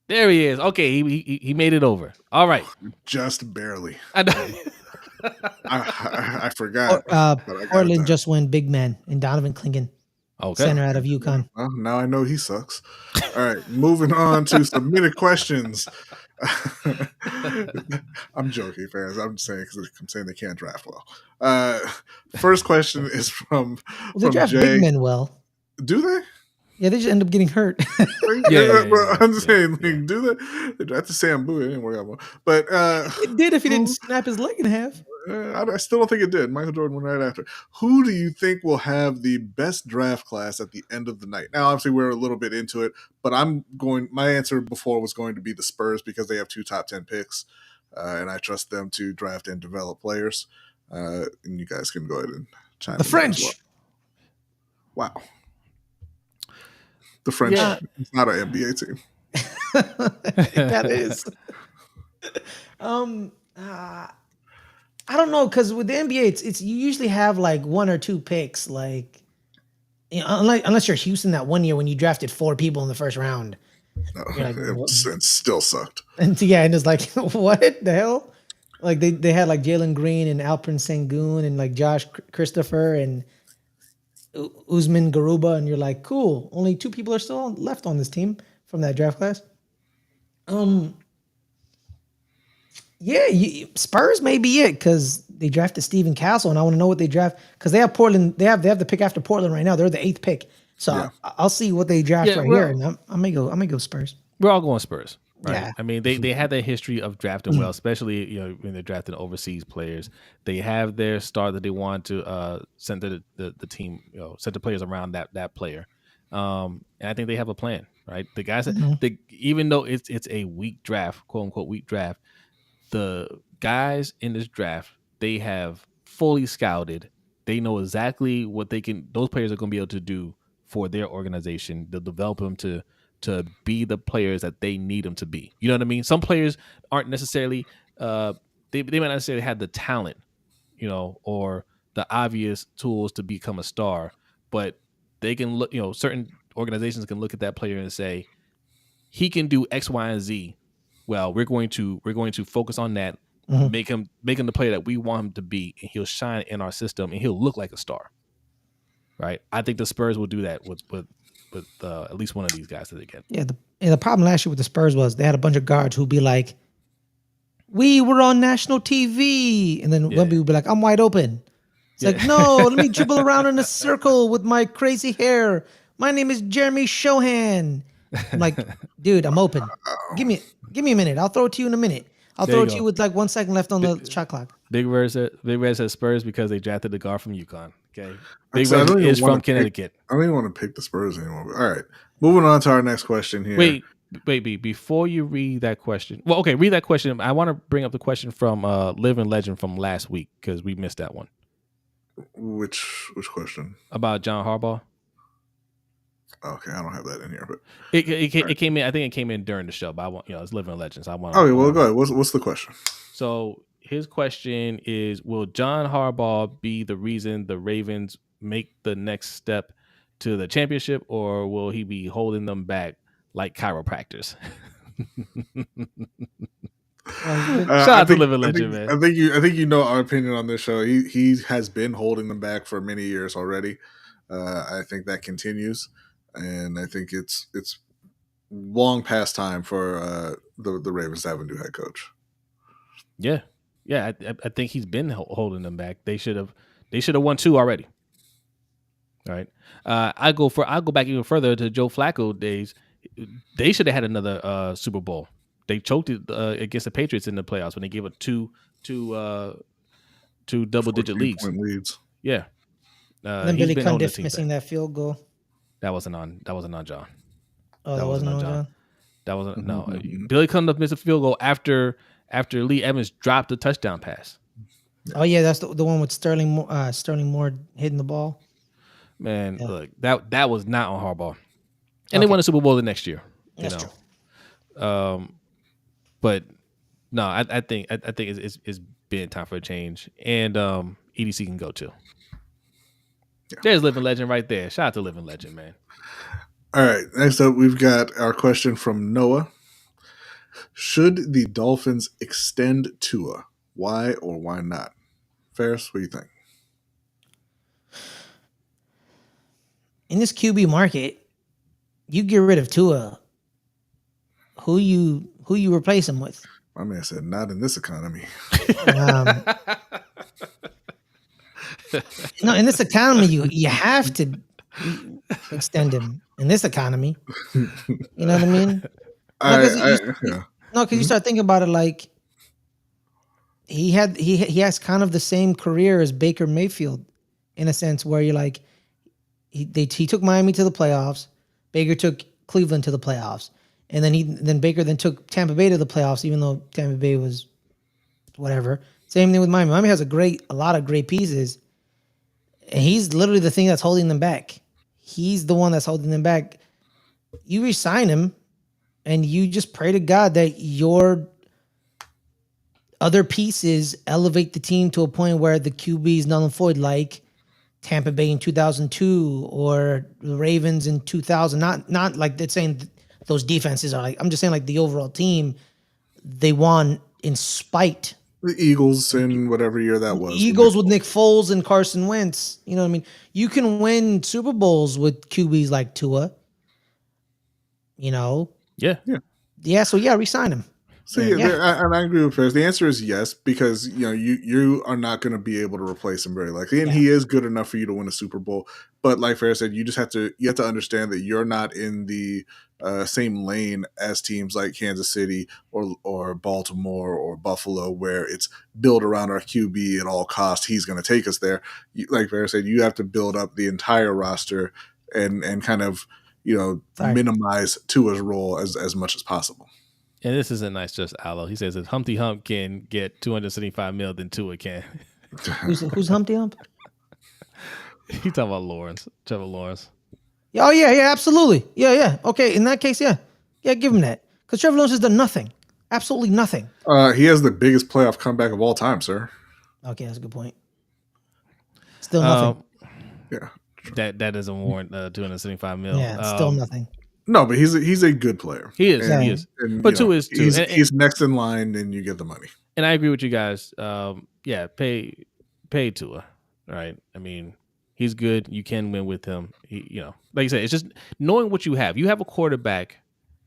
There he is. Okay, he made it over. All right. Just barely. I know. I forgot. Portland just went big man and Donovan Clingan, center out of UConn. Well, now I know he sucks. All right, moving on to submitted questions. I'm joking, fans. I'm saying they can't draft well. First question is from They draft Jay. big men well. Do they? Yeah, they just end up getting hurt. I'm saying, do that. They drafted Sam Bowie. It didn't work out well. But It did if he didn't snap his leg in half. I still don't think it did. Michael Jordan went right after. Who do you think will have the best draft class at the end of the night? Now, obviously, we're a little bit into it, but my answer before was going to be the Spurs because they have 2 top 10 picks, and I trust them to draft and develop players. And you guys can go ahead and chime in. The French. Wow. The French is not an NBA team. That is. I don't know, because with the NBA, it's you usually have like 1 or 2 picks, like, you know, unless you're Houston that one year when you drafted 4 people in the first round. No, Like, it still sucked. And it's like, what the hell? Like they had like Jalen Green and Alperen Sengun and like Josh Christopher and Usman Garuba, and you're like, cool. Only 2 people are still left on this team from that draft class. Yeah, Spurs may be it because they drafted Steven Castle, and I want to know what they draft because they have Portland. They have the pick after Portland right now. They're the 8th pick, so I'll see what they draft here, and I may go Spurs. We're all going Spurs, right? Yeah. I mean, they have that history of drafting well, especially when they're drafting overseas players. They have their star that they want to send to the team, send the players around that player, and I think they have a plan, right? The guys, even though it's a weak draft, quote unquote weak draft. The guys in this draft, they have fully scouted. They know exactly what those players are going to be able to do for their organization. They'll develop them to be the players that they need them to be. You know what I mean? Some players aren't necessarily, they might not necessarily have the talent, or the obvious tools to become a star, but they can look, certain organizations can look at that player and say, he can do X, Y, and Z. Well, we're going to focus on that, make him the player that we want him to be, and he'll shine in our system, and he'll look like a star. Right? I think the Spurs will do that with at least one of these guys that they get. Yeah, the problem last year with the Spurs was they had a bunch of guards who'd be like, "We were on national TV," and then Wemby would be like, "I'm wide open." It's like, no, let me dribble around in a circle with my crazy hair. My name is Jeremy Shohan. I'm like, dude, I'm open. Give me a minute. I'll throw it to you in a minute. I'll throw it to you with like 1 second left on the shot clock. Big Red says Spurs because they drafted the guard from UConn. Okay, Big Red is from Connecticut. I don't even want to pick the Spurs anymore. But all right, moving on to our next question here. Wait, B, before you read that question. Well, okay, read that question. I want to bring up the question from Living Legend from last week because we missed that one. Which question? About John Harbaugh. Okay, I don't have that in here, but it came in. I think it came in during the show, but I want it's Living Legends. I want. Okay, well, go ahead. What's the question? So his question is: will John Harbaugh be the reason the Ravens make the next step to the championship, or will he be holding them back like chiropractors? Shout out to Living Legend, man. I think you know our opinion on this show. He has been holding them back for many years already. I think that continues. And I think it's long past time for the Ravens to have a new head coach. Yeah. I think he's been holding them back. They should have won 2 already. All right. I'll go back even further to Joe Flacco days. They should have had another Super Bowl. They choked it against the Patriots in the playoffs when they gave it two double-digit leads. Yeah. Then Billy Cundiff missing that field goal. That wasn't on John. Oh, that wasn't on John. That wasn't no. Billy Cundiff missed a field goal after Lee Evans dropped the touchdown pass. Oh yeah, that's the one with Sterling Moore hitting the ball. Man, look, that was not on Harbaugh, and they won the Super Bowl the next year. That's true. But no, I think it's been time for a change, and EDC can go too. Yeah. There's Living Legend right there. Shout out to Living Legend, man. All right. Next up, we've got our question from Noah. Should the Dolphins extend Tua? Why or why not? Ferris, what do you think? In this QB market, you get rid of Tua. Who you replace him with? My man said, not in this economy. No, in this economy, you have to. extend him in this economy. You know what I mean? Yeah. No, because you start thinking about it, like he has kind of the same career as Baker Mayfield, in a sense, where you're like, he took Miami to the playoffs, Baker took Cleveland to the playoffs, and then Baker took Tampa Bay to the playoffs, even though Tampa Bay was whatever. Same thing with Miami. Miami has a lot of great pieces, and he's literally the thing that's holding them back. He's the one that's holding them back. You resign him, and you just pray to God that your other pieces elevate the team to a point where the QB is null and void, like Tampa Bay in 2002 or the Ravens in 2000. Not like they're saying those defenses are like. I'm just saying like the overall team, they won in spite. The Eagles in whatever year that was. Eagles with Nick Foles and Carson Wentz. You know what I mean? You can win Super Bowls with QBs like Tua. You know? Yeah. So resign him. So and I agree with Ferris. The answer is yes, because you are not going to be able to replace him very likely, and he is good enough for you to win a Super Bowl. But like Ferris said, you have to understand that you're not in the same lane as teams like Kansas City or Baltimore or Buffalo, where it's built around our QB at all costs. He's going to take us there. Like Ferris said, you have to build up the entire roster and kind of minimize Tua's role as much as possible. And this isn't nice, just Aloe. He says if Humpty Hump can get $275 million, then Tua can. Who's Humpty Hump? He talking about Trevor Lawrence. Oh yeah, absolutely. Yeah. Okay, in that case, yeah, give him that, because Trevor Lawrence has done nothing, absolutely nothing. He has the biggest playoff comeback of all time, sir. Okay, that's a good point. Still nothing. Yeah, that doesn't warrant $275 million. Yeah, still nothing. No, but he's a good player. He is. And, but Tua is too. He's next in line, and you get the money. And I agree with you guys. Pay Tua, right? I mean, he's good. You can win with him. Like you said, it's just knowing what you have. You have a quarterback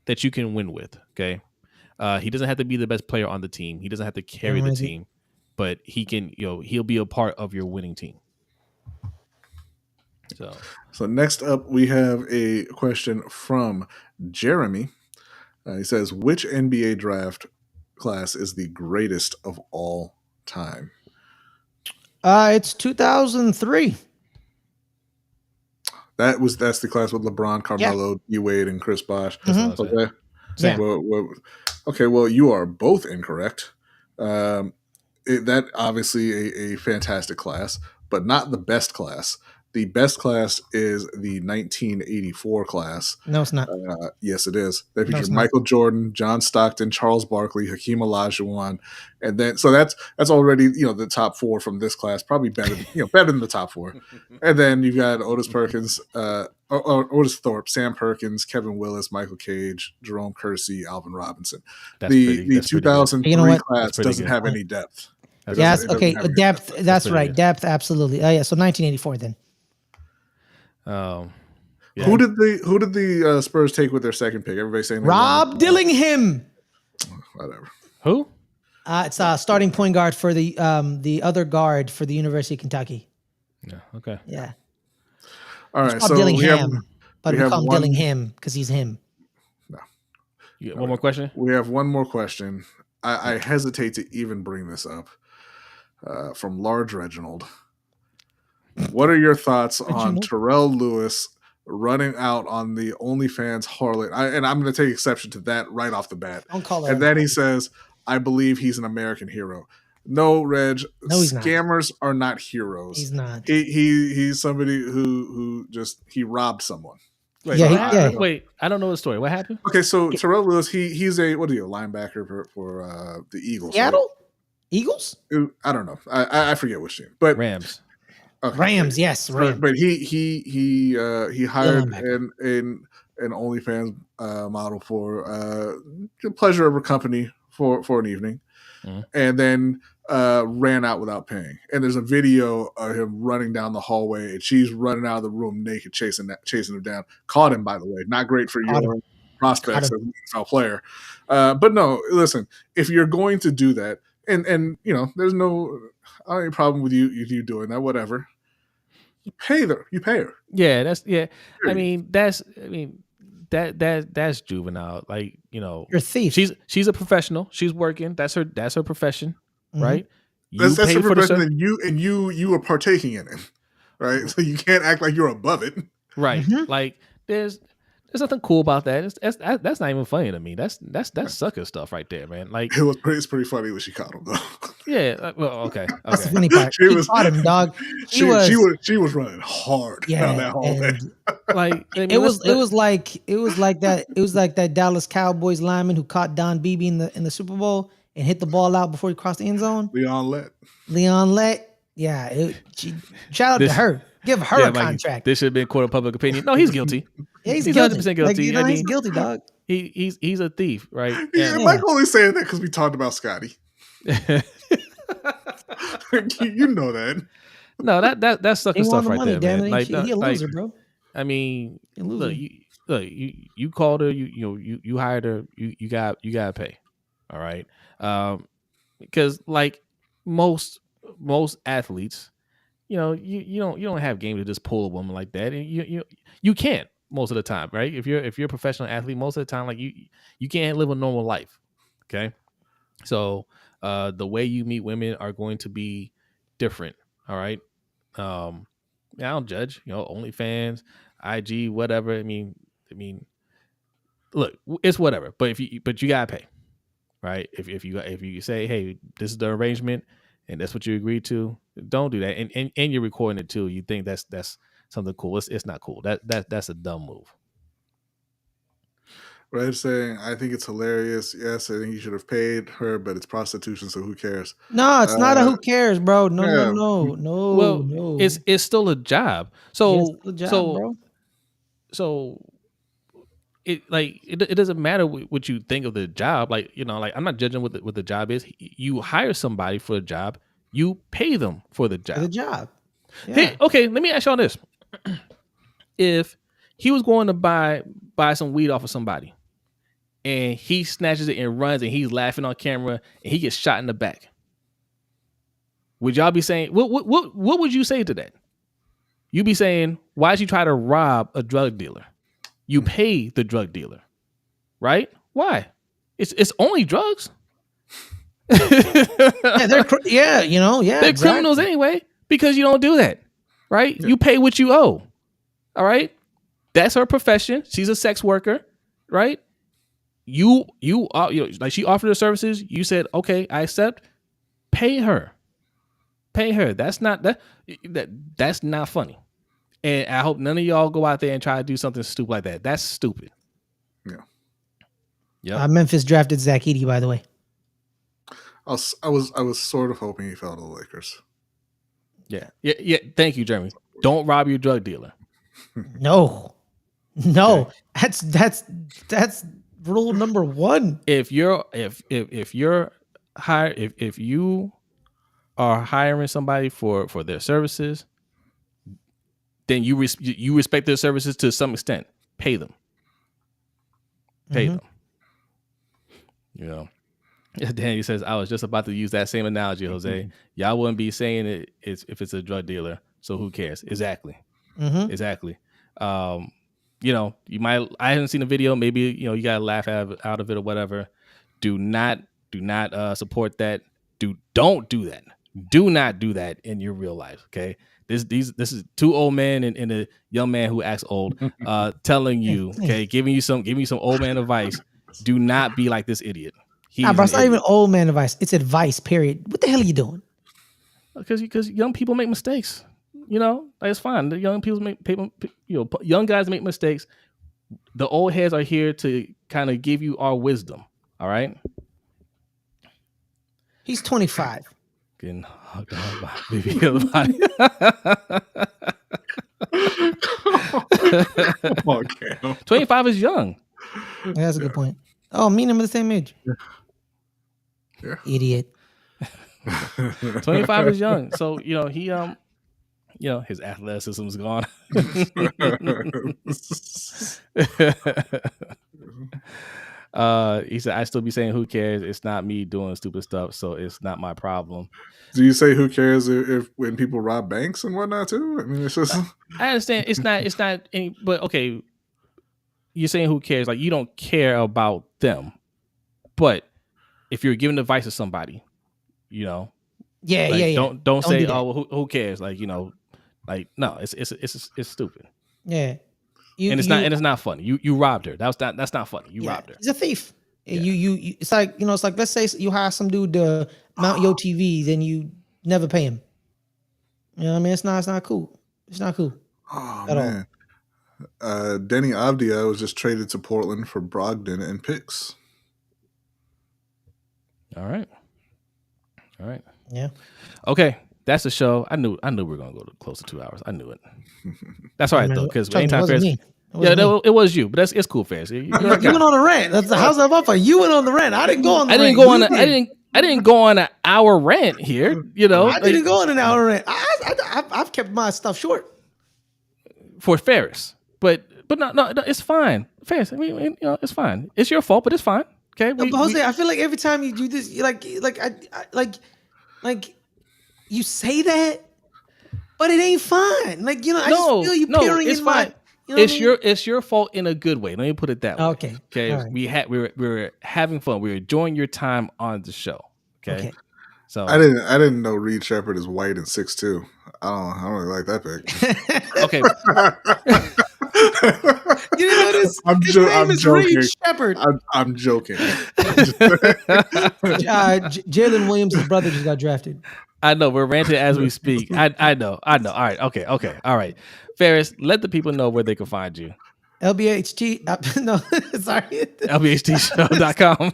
that you can win with. Okay, he doesn't have to be the best player on the team. He doesn't have to carry the team, but he can. He'll be a part of your winning team. So next up, we have a question from Jeremy. He says, which NBA draft class is the greatest of all time? It's 2003. That's the class with LeBron, Carmelo, D. Wade, and Chris Bosh. Mm-hmm. Okay. Yeah. Well, you are both incorrect. That obviously a fantastic class, but not the best class. The best class is the 1984 class. No, it's not. Yes, it is. They featured Michael Jordan, John Stockton, Charles Barkley, Hakeem Olajuwon, and then so that's already the top four from this class. Probably better than the top four. And then you've got Otis Thorpe, Sam Perkins, Kevin Willis, Michael Cage, Jerome Kersey, Alvin Robinson. The 2003 class doesn't have any depth. Yes. Okay. Depth. That's right. Depth. Absolutely. Oh yeah. So 1984 then. Yeah. Who did the Spurs take with their second pick? Everybody's saying Rob Dillingham. Whatever. Who? It's starting point guard for the other guard for the University of Kentucky. Yeah. Okay. Yeah. All right. So Dillingham, but we call him Dillingham because he's him. No. You got one more question? We have one more question. I hesitate to even bring this up. From Large Reginald. What are your thoughts on Terrell Lewis running out on the OnlyFans harlot? And I'm going to take exception to that right off the bat. Don't call her. And then he says, I believe he's an American hero. No, Reg, he's scammers are not heroes. He's not. He's somebody who just robbed someone. Wait, wait, I don't know the story. What happened? Okay, so Terrell Lewis, he's a linebacker for the Eagles. Seattle? Right? Eagles? I don't know. I forget which team, but Rams. Okay. Rams, yes. Rams. But he hired an OnlyFans model for the pleasure of a company for an evening, and then ran out without paying. And there's a video of him running down the hallway, and she's running out of the room naked, chasing him down. Caught him, by the way. Not great for your prospects as an NFL player. But no, listen, if you're going to do that, and there's no I don't have any problem with you doing that, whatever. pay her. You pay her. Yeah, that's Period. That's juvenile. Like, You're a thief. she's a professional. She's working. That's her profession, Mhm. right? That's pay her for the profession, and you are partaking in it, right? So you can't act like you're above it. right. Mhm. Like there's nothing cool about that. That's not even funny to me. That's sucker stuff right there, man. Like It's pretty funny when she caught him though. yeah. Well, okay. That's the Okay. funny part. She She was- caught him, dog. She was running hard down that hallway. and Like I mean, it was like that Dallas Cowboys lineman who caught Don Beebe in the Super Bowl and hit the ball out before he crossed the end zone. Leon Lett. Yeah. Shout out to her. Give her a Mikey, contract. this should have been court of public opinion. No, he's guilty. Yeah, he's he's guilty. 100% guilty. Like, he's guilty, dog. He's a thief, right? Yeah, Mike only saying that because we talked about Scottie. You know that. No, that's sucker He stuff want the right money, there, damn man. it. Like, He a loser, bro. I mean, He a loser. you called her. You hired her. You gotta pay. All right. Because like most athletes, you don't have game to just pull a woman like that, and you can't most of the time, right? If you're a professional athlete, most of the time, like you can't live a normal life. Okay. So the way you meet women are going to be different. All right. I don't judge, OnlyFans, IG, whatever. I mean, look, it's whatever. But you gotta pay, right? If you say, hey, this is the arrangement, and that's what you agreed to, don't do that. And you're recording it too. You think that's something cool? It's not cool. That's a dumb move. Right, saying I think it's hilarious. Yes, I think you should have paid her, but it's prostitution, so who cares? No, it's not a who cares, bro. No. Well, No. it's still a job. So Yeah, it's still a job, bro. So it doesn't matter what you think of the job. Like, I'm not judging what the job is. You hire somebody for a job, you pay them for the job. For the job. Yeah. Hey, okay, let me ask y'all this. If he was going to buy some weed off of somebody and he snatches it and runs and he's laughing on camera and he gets shot in the back, would y'all be saying, what would you say to that? You'd be saying, why'd you try to rob a drug dealer? You pay the drug dealer, right? Why? It's only drugs. Yeah, they're They're criminals anyway, because you don't do that, right? Yeah. You pay what you owe. All right, that's her profession. She's a sex worker, right? You like, she offered her services. You said, okay, I accept. Pay her. That's not that's not funny. And I hope none of y'all go out there and try to do something stupid like that. That's stupid. Yeah. Yeah. Memphis drafted Zach Edey, by the way. I was sort of hoping he fell to the Lakers. Yeah. Thank you, Jeremy. Don't rob your drug dealer. No. That's rule number 1. If you are hiring somebody for their services, then you respect their services to some extent. Pay them. Daniel says, I was just about to use that same analogy, Jose. Y'all wouldn't be saying it if it's a drug dealer, so who cares? Exactly. Exactly. You might, I haven't seen a video, maybe you gotta laugh out of it or whatever. Do not support that. Don't do that. Do not do that in your real life. Okay. This is 2 old men and a young man who acts old, telling you, okay, giving you some old man advice. Do not be like this idiot. Bro, it's not even old man advice. It's advice, period. What the hell are you doing? Because young people make mistakes. It's fine. The young people young guys make mistakes. The old heads are here to kind of give you our wisdom. All right. He's 25. Getting hugged on by baby body. Come on, Cam. 25 is young. Yeah, that's a good point. Oh, me and him are the same age. Yeah. Idiot. 25 is young. So, he his athleticism is gone. He said, I still be saying, who cares? It's not me doing stupid stuff, so it's not my problem. Do you say who cares if when people rob banks and whatnot too? I mean, it's just I understand it's not any, but okay, you're saying who cares? Like you don't care about them, but if you're giving advice to somebody, you know, Yeah, like yeah. don't say, do that. oh, well, who cares? Like like no, it's stupid, Yeah. and it's not funny. You robbed her. That's not funny. You robbed her. He's a thief. Yeah. You it's like, it's like, let's say you hire some dude to mount your TVs and you never pay him. You know what I mean? It's not cool. It's not cool. oh at all. man. Denny Avdia was just traded to Portland for Brogdon and picks. All right. Yeah. Okay, that's the show. I knew we were gonna go to close to 2 hours. I knew it. That's all right though, because anytime wasn't Ferris, me. it was you, but it's cool, Ferris. You You went on a rant. That's the house of up. You went on the rant. I didn't go on the I rant. I didn't go on an hour rant here. You know, I didn't go on an hour rant. I've kept my stuff short. For Ferris, but no, it's fine. Ferris, I mean, it's fine. It's your fault, but it's fine. Okay, But Jose, I feel like every time you do this, you like you say that, but it ain't fine. Like, I just feel you peering it's in fine. my. It's your fault in a good way. Let me put it that way. Okay. Okay. All right. We were having fun. We were enjoying your time on the show. Okay. So I didn't know Reed Shepherd is white and 6'2". I don't really like that pick. Okay. You didn't know this? I'm His name is joking. Reed Shepherd. I'm joking. Jalen Williams' brother just got drafted. I know we're ranting as we speak. I know. All right. Okay. All right. Ferris, let the people know where they can find you. LBHT. No, sorry. LBHTShow.com.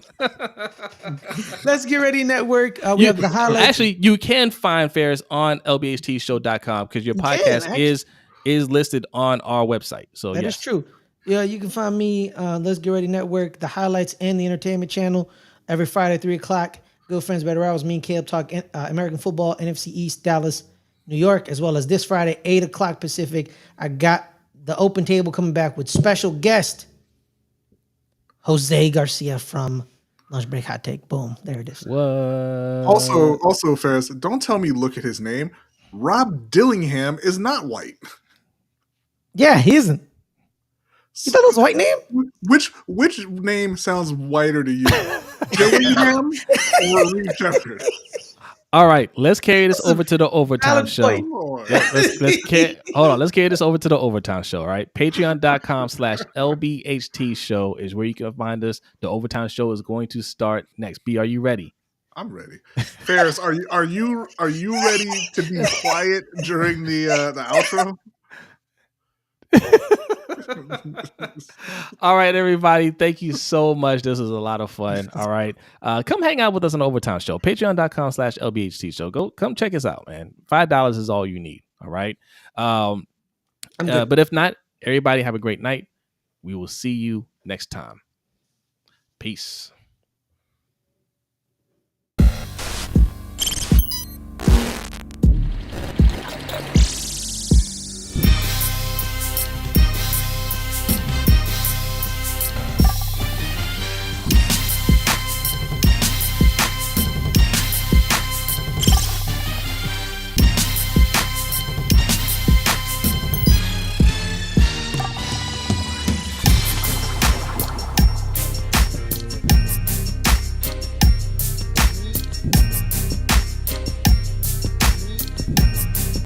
Let's Get Ready Network. We have the highlights. Actually, you can find Ferris on LBHTShow.com because your podcast is listed on our website. So that is true. Yeah, you can find me Let's Get Ready Network, the highlights, and the entertainment channel every Friday at 3:00. Good Friends, Better Hours. Me and Caleb talk American football, NFC East, Dallas, New York, as well as this Friday, 8:00 Pacific. I got the open table coming back with special guest Jose Garcia from Lunch Break Hot Take. Boom, there it is. What? Also, Ferris, don't tell me look at his name. Rob Dillingham is not white. Yeah, he isn't. You thought it was a white name? Which name sounds whiter to you? Dillingham or Reed Shepherd? All right, let's carry this over to the overtime show. Let's carry this over to the overtime show. All right, patreon.com/LBHT show is where you can find us. The overtime show is going to start next. B, are you ready? I'm ready. Ferris, are you ready to be quiet during the outro? All right, everybody. Thank you so much. This was a lot of fun. All right. Come hang out with us on the overtime show. Patreon.com/LBHT show. Come check us out, man. $5 is all you need. All right. But if not, everybody have a great night. We will see you next time. Peace.